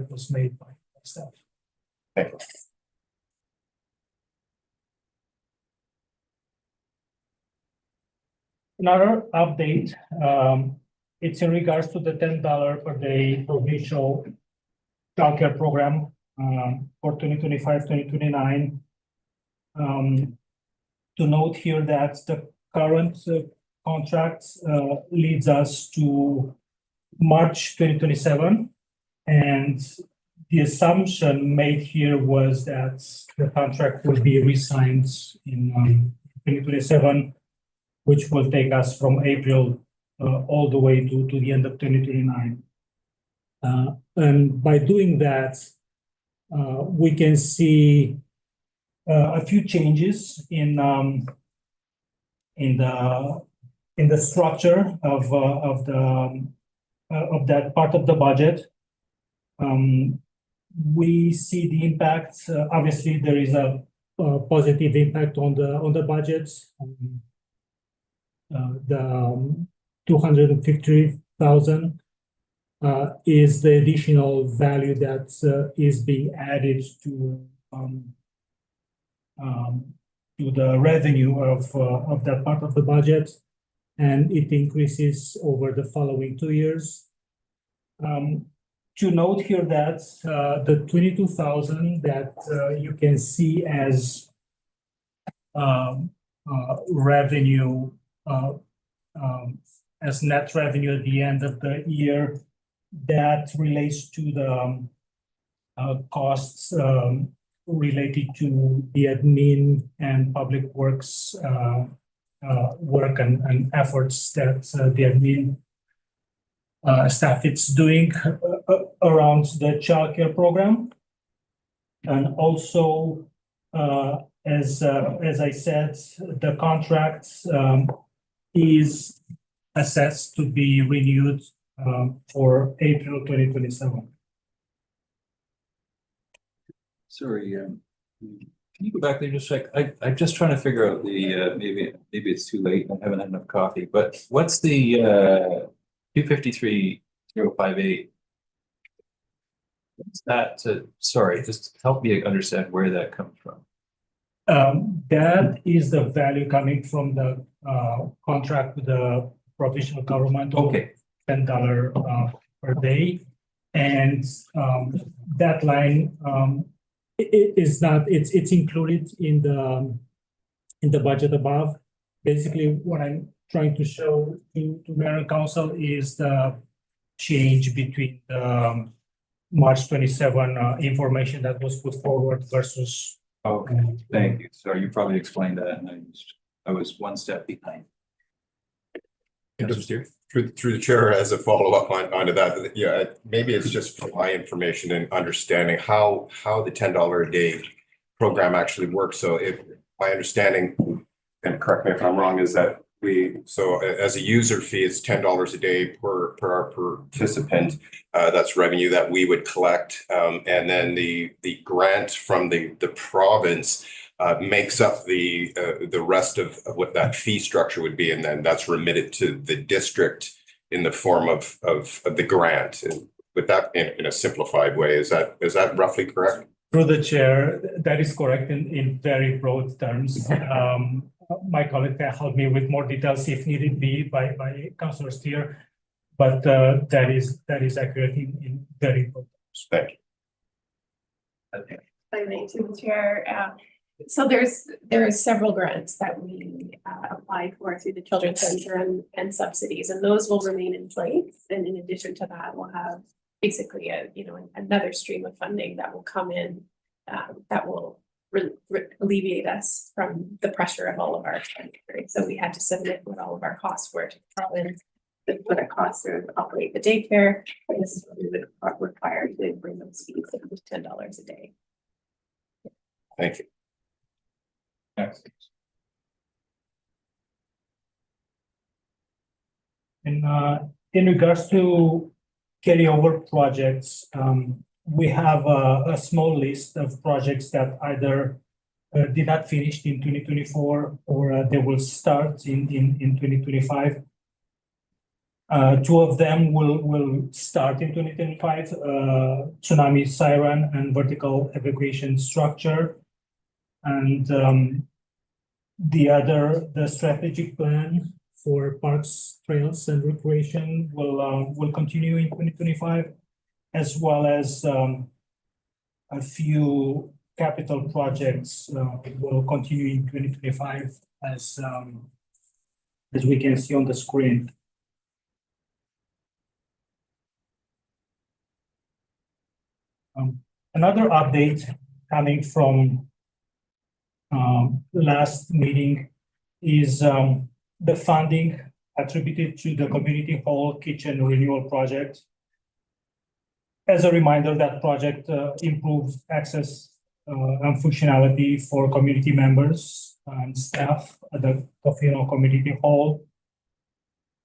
was made by staff. Thank you. Another update, it's in regards to the $10 per day provincial childcare program for 2025-2029. To note here that the current contract leads us to March 2027, and the assumption made here was that the contract will be re-signed in 2027, which will take us from April all the way to the end of 2029. And by doing that, we can see a few changes in the structure of that part of the budget. We see the impact. Obviously, there is a positive impact on the budget. The 250,000 is the additional value that is being added to the revenue of that part of the budget, and it increases over the following 2 years. To note here that the 22,000 that you can see as revenue, as net revenue at the end of the year, that relates to the costs related to the admin and public works work and efforts that the admin staff is doing around the childcare program. And also, as I said, the contract is assessed to be renewed for April 2027. Sorry, can you go back there just a sec? I'm just trying to figure out the maybe it's too late. I haven't had enough coffee. But what's the 253,058? What's that? Sorry, just help me understand where that comes from. That is the value coming from the contract with the provincial government. Okay. $10 per day, and that line it is not, it's included in the budget above. Basically, what I'm trying to show to mayor and council is the change between the March 27 information that was put forward versus. Okay, thank you. So you probably explained that and I was one step behind. Councilor Steer? Through the chair, as a follow-up onto that, yeah, maybe it's just for my information and understanding how the $10 a day program actually works. So if my understanding, and correct me if I'm wrong, is that as a user fee, it's $10 a day per our participant. That's revenue that we would collect. And then the grant from the province makes up the rest of what that fee structure would be, and then that's remitted to the district in the form of the grant. And with that, in a simplified way, is that roughly correct? Through the chair, that is correct in very broad terms. My colleague can help me with more details if needed be by Councilor Steer, but that is accurate in very broad terms. Thank you. Okay. I think to the chair, so there are several grants that we applied for through the Children's Center and subsidies, and those will remain in place. And in addition to that, we'll have basically another stream of funding that will come in that will alleviate us from the pressure of all of our expenditures. So we had to submit what all of our costs were to the province, what it costs to operate the daycare. And this is what we would require to bring those fees down to $10 a day. Thank you. Next. In regards to carryover projects, we have a small list of projects that either did not finish in 2024 or they will start in 2025. Two of them will start in 2025, tsunami siren and vertical evacuation structure. And the strategic plan for parks, trails, and recreation will continue in 2025, as well as a few capital projects will continue in 2025, as we can see on the screen. Another update coming from last meeting is the funding attributed to the community hall kitchen renewal project. As a reminder, that project improves access and functionality for community members and staff at the Tofino Community Hall.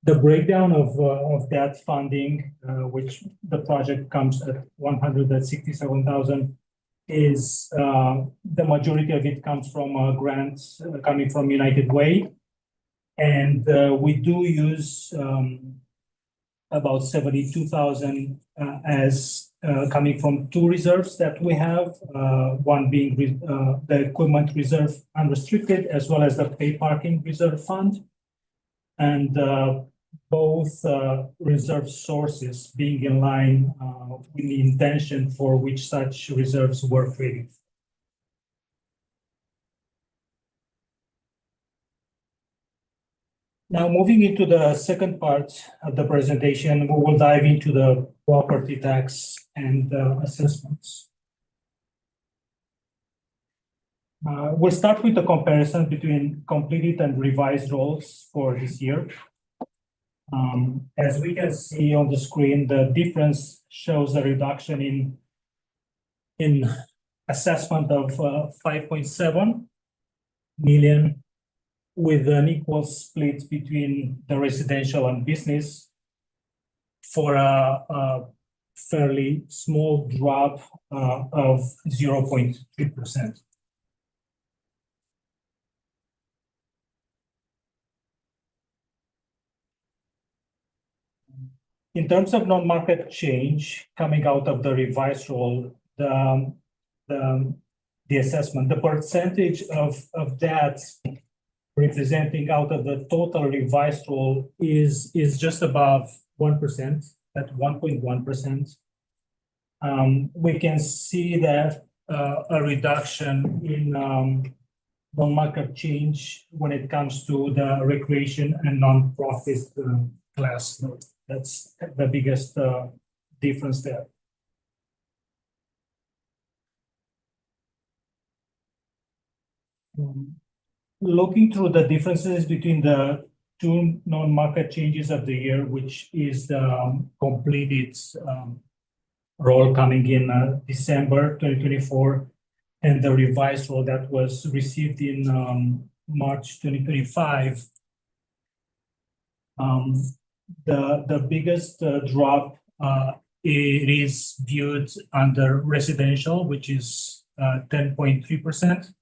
The breakdown of that funding, which the project comes at $167,000, is the majority of it comes from grants coming from United Way. And we do use about $72,000 as coming from two reserves that we have, one being the equipment reserve unrestricted, as well as the pay parking reserve fund. And both reserve sources being in line with the intention for which such reserves were created. Now, moving into the second part of the presentation, we will dive into the property tax and assessments. We'll start with the comparison between completed and revised rolls for this year. As we can see on the screen, the difference shows a reduction in assessment of 5.7 million, with an equal split between the residential and business, for a fairly small drop of 0.3%. In terms of non-market change coming out of the revised roll, the assessment, the percentage of that representing out of the total revised roll is just above 1%, at 1.1%. We can see that a reduction in non-market change when it comes to the recreation and non-profit class. That's the biggest difference there. Looking through the differences between the two non-market changes of the year, which is the completed roll coming in December 2024, and the revised roll that was received in March 2025. The biggest drop it is viewed under residential, which is 10.3%.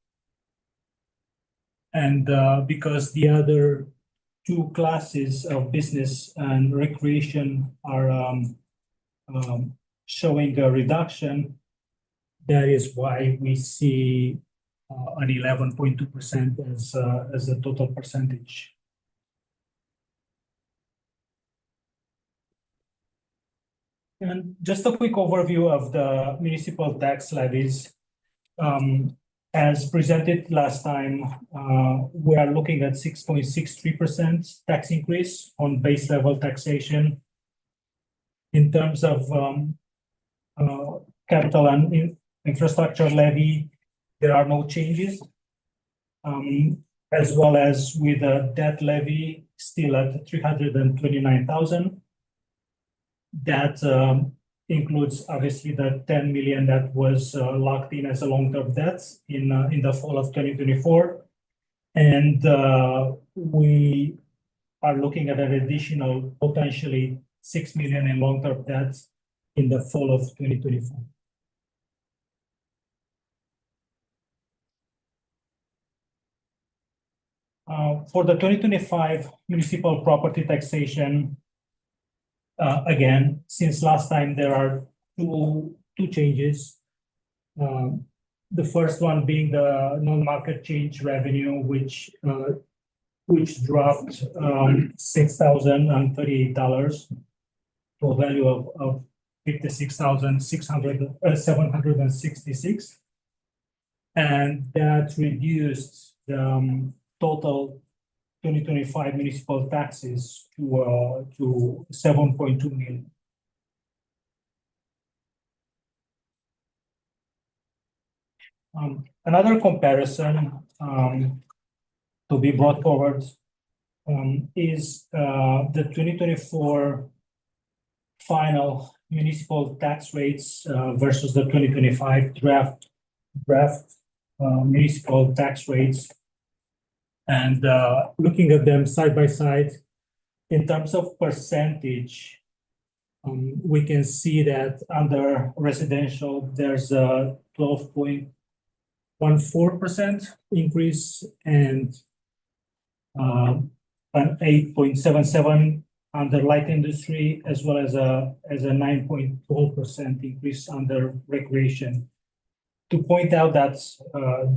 And because the other two classes of business and recreation are showing a reduction, that is why we see an 11.2% as a total percentage. And just a quick overview of the municipal tax levies. As presented last time, we are looking at 6.63% tax increase on base level taxation. In terms of capital and infrastructure levy, there are no changes. As well as with the debt levy still at 329,000. That includes obviously the 10 million that was locked in as a long-term debt in the fall of 2024. And we are looking at an additional potentially 6 million in long-term debt in the fall of 2024. For the 2025 municipal property taxation, again, since last time there are two changes. The first one being the non-market change revenue, which dropped $6,038 to a value of $56,766, and that reduced the total 2025 municipal taxes to 7.2 million. Another comparison to be brought forward is the 2024 final municipal tax rates versus the 2025 draft municipal tax rates. And looking at them side by side, in terms of percentage, we can see that under residential, there's a 12.14% increase and an 8.77% under light industry, as well as a 9.12% increase under recreation. To point out that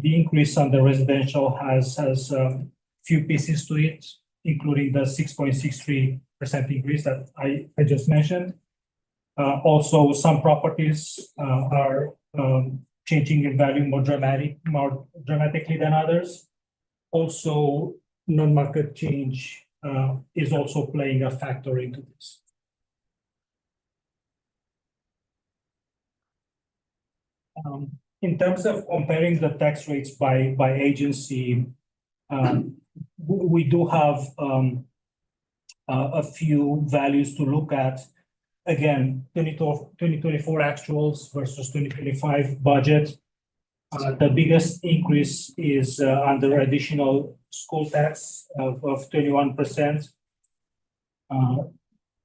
the increase on the residential has few pieces to it, including the 6.63% increase that I just mentioned. Also, some properties are changing in value more dramatically than others. Also, non-market change is also playing a factor into this. In terms of comparing the tax rates by agency, we do have a few values to look at. Again, 2024 actuals versus 2025 budget. The biggest increase is under additional school tax of 21%.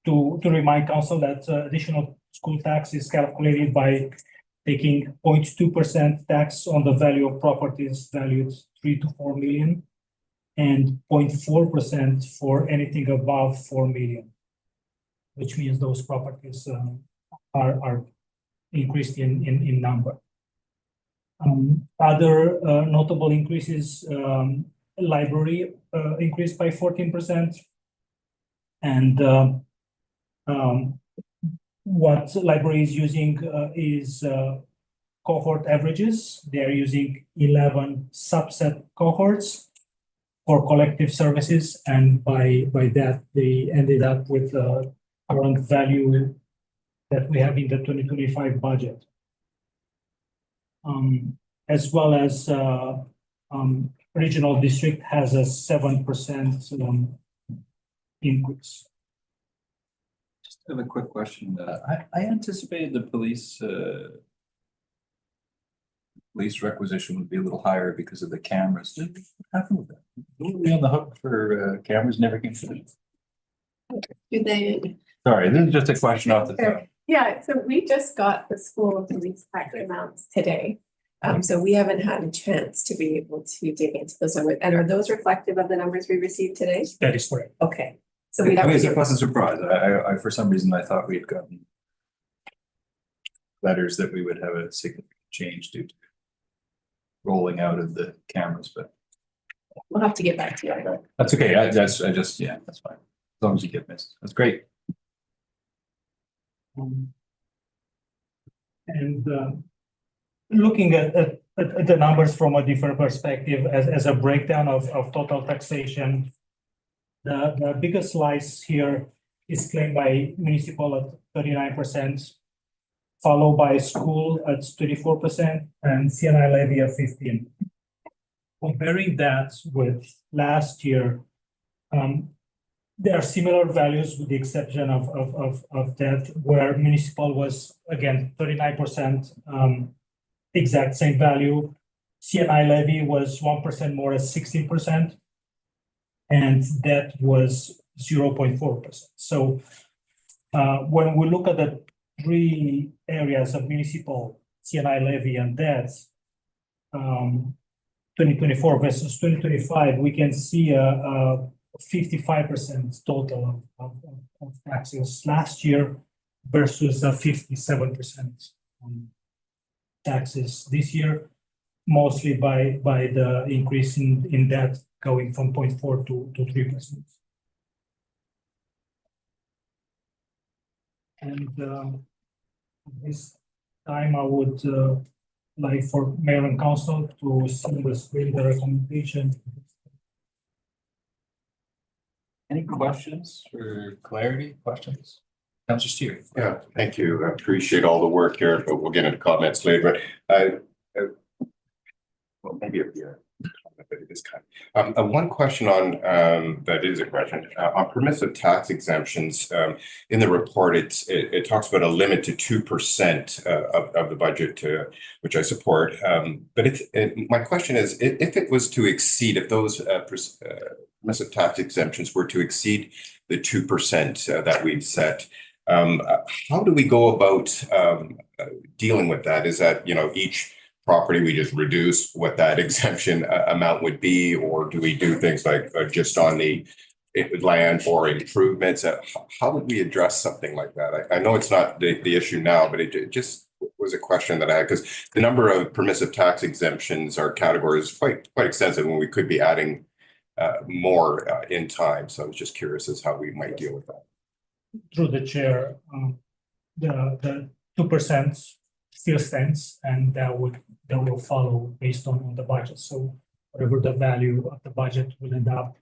To remind council that additional school tax is calculated by taking 0.2% tax on the value of properties valued 3 to 4 million and 0.4% for anything above 4 million, which means those properties are increased in number. Other notable increases, library increased by 14%. And what library is using is cohort averages. They are using 11 subset cohorts for collective services, and by that, they ended up with the current value that we have in the 2025 budget. As well as regional district has a 7% increase. Just have a quick question. I anticipated the police requisition would be a little higher because of the cameras. What happened with that? Were we on the hook for cameras never came through? Do they? Sorry, this is just a question off the top. Yeah, so we just got the school police tax amounts today. So we haven't had a chance to be able to dig into those numbers. And are those reflective of the numbers we received today? That is correct. Okay. So we'd I have mean, to it's a get, pleasant surprise. I for some reason I thought we'd gotten letters that we would have a significant change due to rolling out of the cameras, but we'll have to get back to you on that. that's okay. I just, yeah, that's fine. As long as you get missed. That's great. And looking at the numbers from a different perspective as a breakdown of total taxation, the biggest slice here is claimed by municipal at 39%, followed by school at 34% and CNI levy at 15%. Comparing that with last year, there are similar values with the exception of that, where municipal was again 39%, exact same value. CNI levy was 1% more at 16%, and that was 0.4%. So when we look at the three areas of municipal, CNI levy and debt, 2024 versus 2025, we can see a 55% total of taxes last year versus a 57% taxes this year, mostly by the increase in debt going from 0.4 to 3%. And this time I would like for mayor and council to see the screen the recommendation. Any questions for clarity? Questions? Councilor Steer. Yeah, thank you. I appreciate all the work here, but we'll get into comments later. But well, maybe it'll be a comment, but it is kind of. One question on that is a question on permissive tax exemptions. In the report, it talks about a limit to 2% of the budget, which I support. But my question is, if it was to exceed, if those permissive tax exemptions were to exceed the 2% that we've set, how do we go about dealing with that? Is that, each property we just reduce what that exemption amount would be, or do we do things like just on the land or improvements? How would we address something like that? I know it's not the issue now, but it just was a question that I had, because the number of permissive tax exemptions or categories is quite extensive, and we could be adding more in time. So I was just curious as how we might deal with that. Through the chair, the 2% still stands, and that will follow based on the budget. So whatever the value of the budget will end up,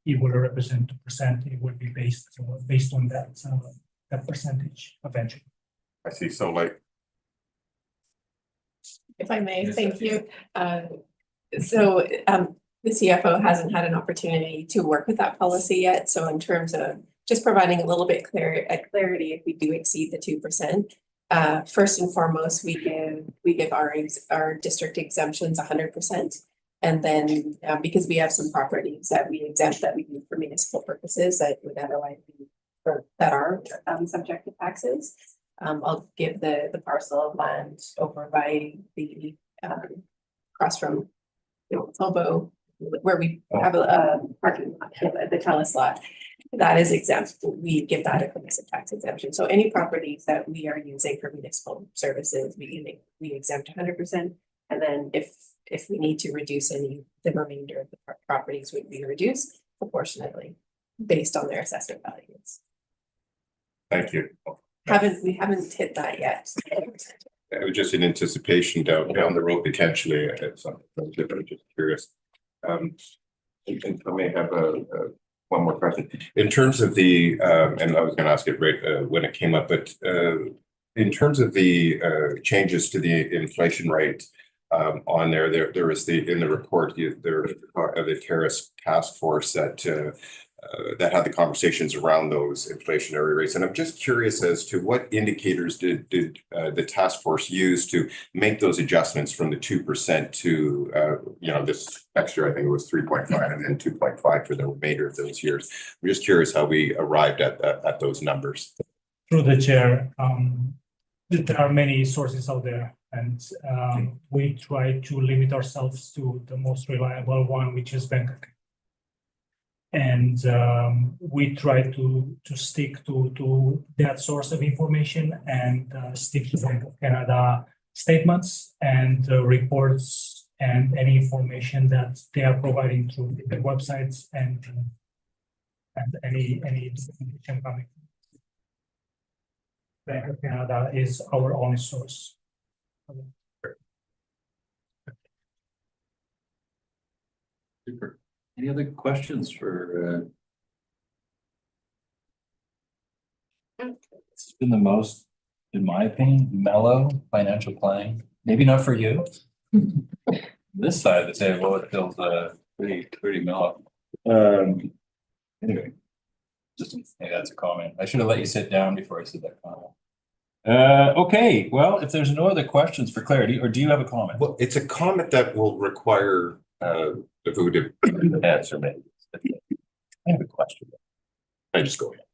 it will represent 2%. It will be based on that percentage eventually. I see. So If I may, thank you. So the CFO hasn't had an opportunity to work with that policy yet. So in terms of just providing a little bit clarity if we do exceed the 2%, first and foremost, we give our district exemptions 100%. And then because we have some properties that we exempt that we do for municipal purposes that would otherwise be that are subject to taxes. I'll give the parcel of land over by the across from Tobo, where we have a parking lot, the Telus lot. That is exempt. We give that a permissive tax exemption. So any properties that we are using for municipal services, we exempt 100%. And then if we need to reduce the remainder of the properties would be reduced proportionately based on their assessment values. Thank you. We haven't hit that yet. It was just in anticipation down the road potentially at something different, just curious. And I may have one more question. In terms of the, and I was gonna ask it right when it came up, but in terms of the changes to the inflation rate on there was in the report, the terrorist task force that had the conversations around those inflationary rates. And I'm just curious as to what indicators did the task force use to make those adjustments from the 2% to, this next year, I think it was 3.5 and then 2.5 for the remainder of those years. I'm just curious how we arrived at those numbers. Through the chair, there are many sources out there, and we try to limit ourselves to the most reliable one, which is Bank of Canada. And we try to stick to that source of information and stick to Bank of Canada statements and reports and any information that they are providing through their websites and any information coming. Bank of Canada is our only source. Super. Any other questions for? It's been the most, in my opinion, mellow financial planning. Maybe not for you. This side of the table, it feels pretty mellow. Anyway, just that's a comment. I should have let you sit down before I said that comment. Okay, well, if there's no other questions for clarity, or do you have a comment? Well, it's a comment that will require the food to answer me. I have a question. I just go ahead.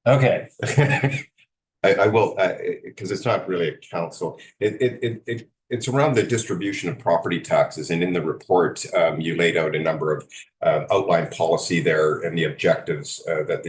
Okay. I will, because it's not really a council. It's around the distribution of property taxes, and in the report, you laid out a number of outline policy there and the objectives that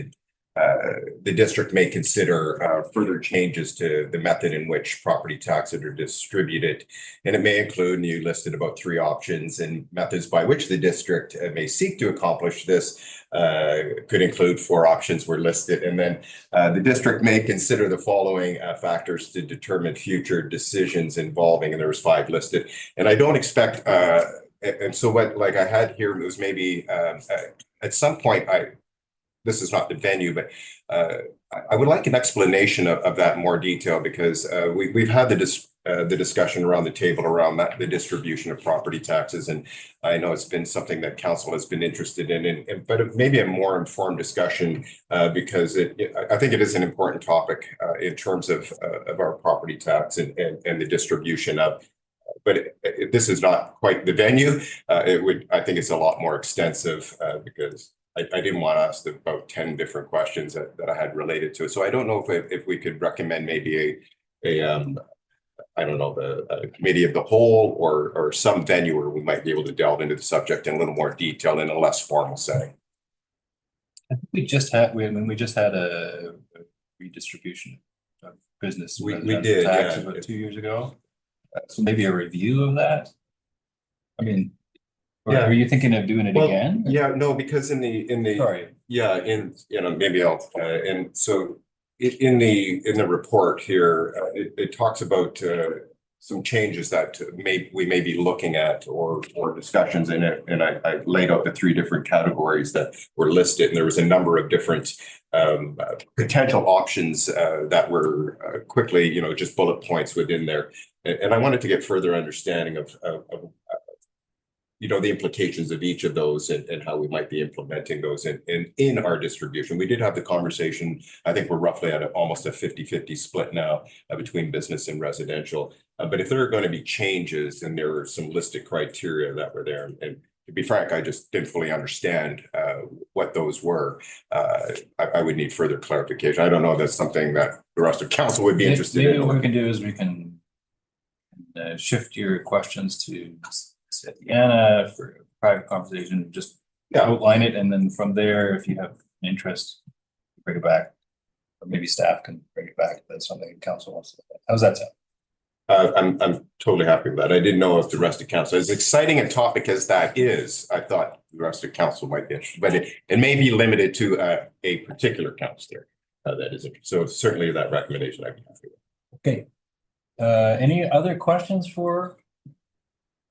the district may consider further changes to the method in which property taxes are distributed. And it may include, and you listed about 3 options, and methods by which the district may seek to accomplish this could include 4 options were listed. And then the district may consider the following factors to determine future decisions involving, and there was 5 listed. And I don't expect, and so what like I had here was maybe at some point this is not the venue, but I would like an explanation of that in more detail, because we've had the discussion around the table around the distribution of property taxes, and I know it's been something that council has been interested in, but maybe a more informed discussion because I think it is an important topic in terms of our property tax and the distribution of. But this is not quite the venue. I think it's a lot more extensive because I didn't want to ask about 10 different questions that I had related to it. So I don't know if we could recommend maybe I don't know, the committee of the whole or some venue where we might be able to delve into the subject in a little more detail in a less formal setting. I think we just had a redistribution of business. We did, taxes, yeah. about 2 years ago. So maybe a review of that. I mean, are you thinking of doing it again? Yeah, no, because in the Sorry. Yeah, maybe I'll and so in the report here, it talks about some changes that we may be looking at or discussions in it, and I laid out the 3 different categories that were listed, and there was a number of different potential options that were quickly, just bullet points within there, and I wanted to get further understanding of the implications of each of those and how we might be implementing those in our distribution. We did have the conversation. I think we're roughly at almost a 50-50 split now between business and residential. But if there are going to be changes, and there were some listed criteria that were there, and to be frank, I just didn't fully understand what those were. I would need further clarification. I don't know if that's something that the rest of council would be interested in. Maybe what we can do is we can shift your questions to Diana for a private conversation, just outline it, and then from there, if you have an interest, bring it back, or maybe staff can bring it back if that's something the council wants to. How's that sound? I'm totally happy with that. I didn't know if the rest of council, as exciting a topic as that is, I thought the rest of council might be interested, but it may be limited to a particular councillor that is interested. So certainly that recommendation I'd be happy with. Okay. Any other questions for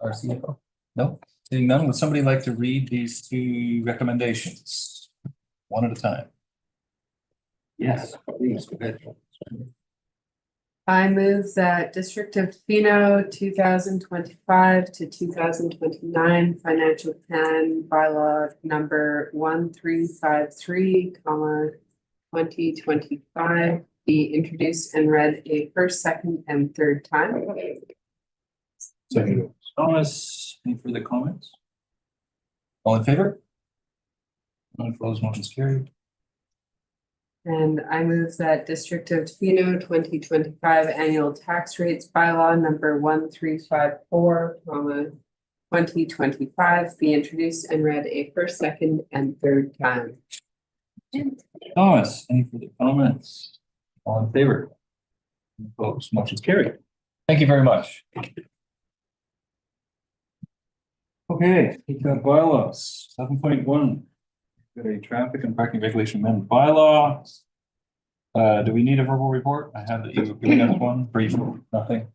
our CFO? No, seeing none, would somebody like to read these two recommendations? One at a time. Yes, please, go ahead. I move that District of Tofino 2025 to 2029 financial plan bylaw number 1353, 2025 be introduced and read a first, second, and third time. Second. Thomas, any further comments? All in favor? None opposed, motion's carried. And I move that District of Tofino 2025 annual tax rates bylaw number 1354, 2025 be introduced and read a first, second, and third time. Thomas, any further comments? All in favor? None opposed, motion's carried. Thank you very much. Okay, we've got bylaws, 7.1. Got a traffic and parking regulation amendment bylaw. Do we need a verbal report? I have that you were giving us one, brief, nothing.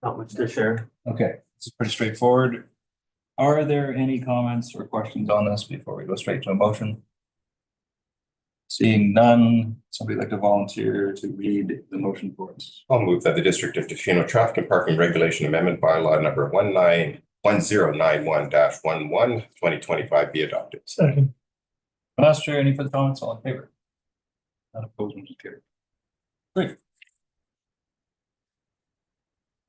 Not much to share. Okay, this is pretty straightforward. Are there any comments or questions on this before we go straight to a motion? Seeing none, somebody like to volunteer to read the motion for us? I'll move that the District of Tofino Traffic and Parking Regulation Amendment Bylaw number 1091-11 2025 be adopted. Second. Master, any further comments? All in favor? Not opposed, motion carried. Great.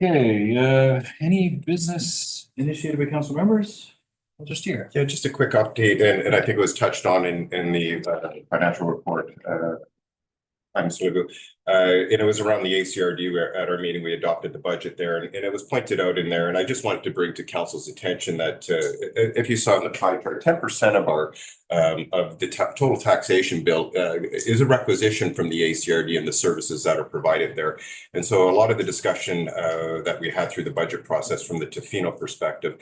Okay, any business initiated by council members? I'll just hear. Yeah, just a quick update, and I think it was touched on in the financial report time ago. And it was around the ACRD where at our meeting we adopted the budget there, and it was pointed out in there. And I just wanted to bring to council's attention that if you saw in the pie chart, 10% of our of the total taxation bill is a requisition from the ACRD and the services that are provided there. And so a lot of the discussion that we had through the budget process from the Tofino perspective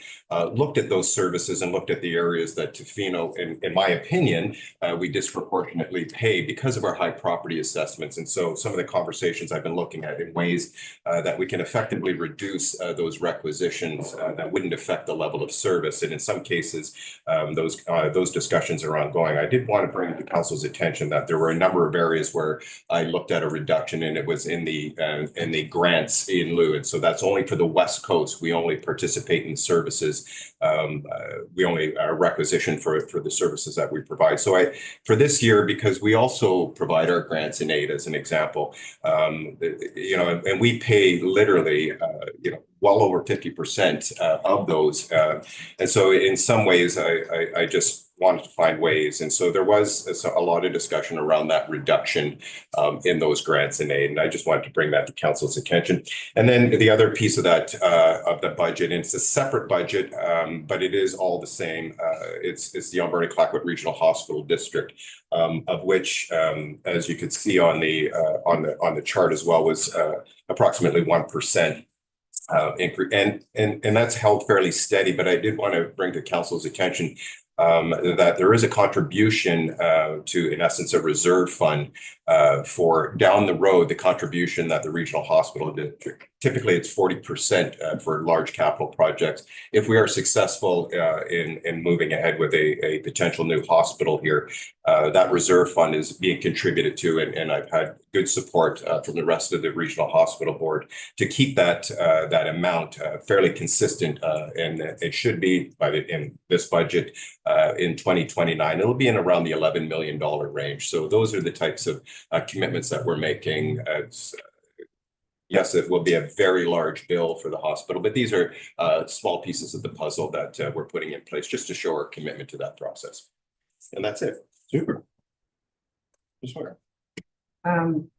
looked at those services and looked at the areas that Tofino, in my opinion, we disproportionately pay because of our high property assessments. And so some of the conversations I've been looking at in ways that we can effectively reduce those requisitions that wouldn't affect the level of service. And in some cases, those discussions are ongoing. I did want to bring to council's attention that there were a number of areas where I looked at a reduction, and it was in the grants in lieu. And so that's only for the West Coast. We only participate in services. We only requisition for the services that we provide. So for this year, because we also provide our grants in aid as an example, and we pay literally, well over 50% of those. And so in some ways, I just wanted to find ways. And so there was a lot of discussion around that reduction in those grants and aid. And I just wanted to bring that to council's attention. And then the other piece of that, of the budget, and it's a separate budget, but it is all the same. It's the Alberta Clayoquot Regional Hospital District, of which, as you could see on the chart as well, was approximately 1%. Increase, and that's held fairly steady. But I did want to bring to council's attention that there is a contribution to, in essence, a reserve fund for down the road, the contribution that the regional hospital district, typically it's 40% for large capital projects. If we are successful in moving ahead with a potential new hospital here, that reserve fund is being contributed to, and I've had good support from the rest of the regional hospital board to keep that amount fairly consistent, and it should be in this budget in 2029. It'll be in around the $11 million range. So those are the types of commitments that we're making. Yes, it will be a very large bill for the hospital, but these are small pieces of the puzzle that we're putting in place just to show our commitment to that process. And that's it. Super. Sure.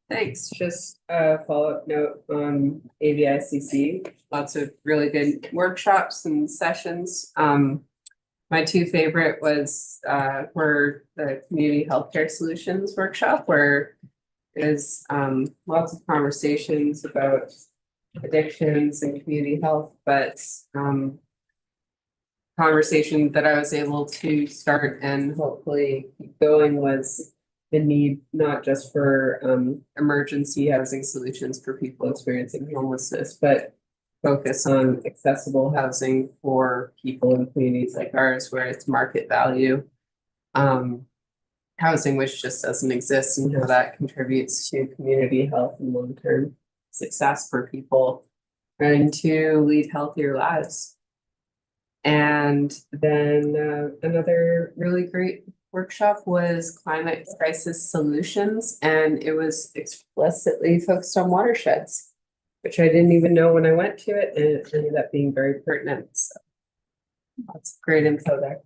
Thanks. Just a follow-up note on AVICC. Lots of really good workshops and sessions. My two favorite were the Community Healthcare Solutions workshop, where is lots of conversations about addictions and community health, but conversation that I was able to start and hopefully keep going was the need not just for emergency housing solutions for people experiencing homelessness, but focus on accessible housing for people in communities like ours where it's market value. Housing which just doesn't exist, and how that contributes to community health and long-term success for people and to lead healthier lives. And then another really great workshop was climate crisis solutions, and it was explicitly focused on watersheds, which I didn't even know when I went to it, and it ended up being very pertinent. So lots of great info there.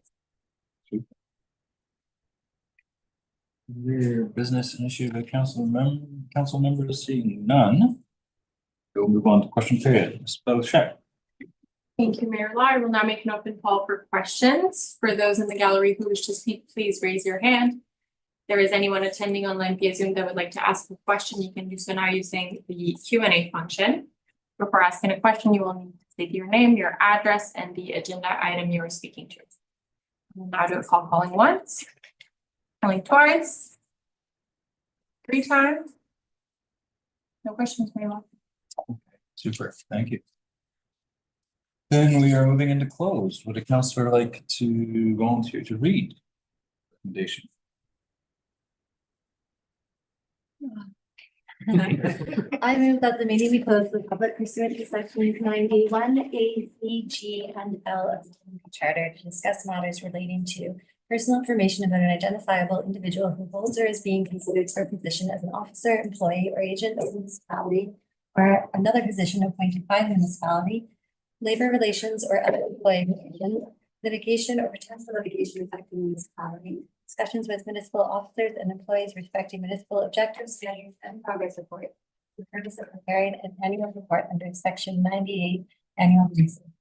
Your business initiative, council members seeing none. We'll move on to question period. Ms. Bochet. Thank you, Mayor Law. I will now make an open call for questions. For those in the gallery who wish to speak, please raise your hand. If there is anyone attending online via Zoom that would like to ask a question, you can do so now using the Q&A function. Before asking a question, you will need to state your name, your address, and the agenda item you are speaking to. We'll now do a calling once, calling twice, 3 times. No questions, Mayor Law. Super, thank you. Then we are moving into closed. Would a councillor like to volunteer to read the recommendation? I move that the meeting be closed to the public pursuant to sections 91 A, C, G, and L of the Community Charter to discuss matters relating to personal information about an identifiable individual who holds or is being considered for a position as an officer, employee, or agent of the municipality, or another position appointed by the municipality, labor relations or other employee relations, litigation or potential litigation affecting the municipality, discussions with municipal officers and employees respecting municipal objectives, standards, and progress report, for the purpose of preparing an annual report under section 98 annual research.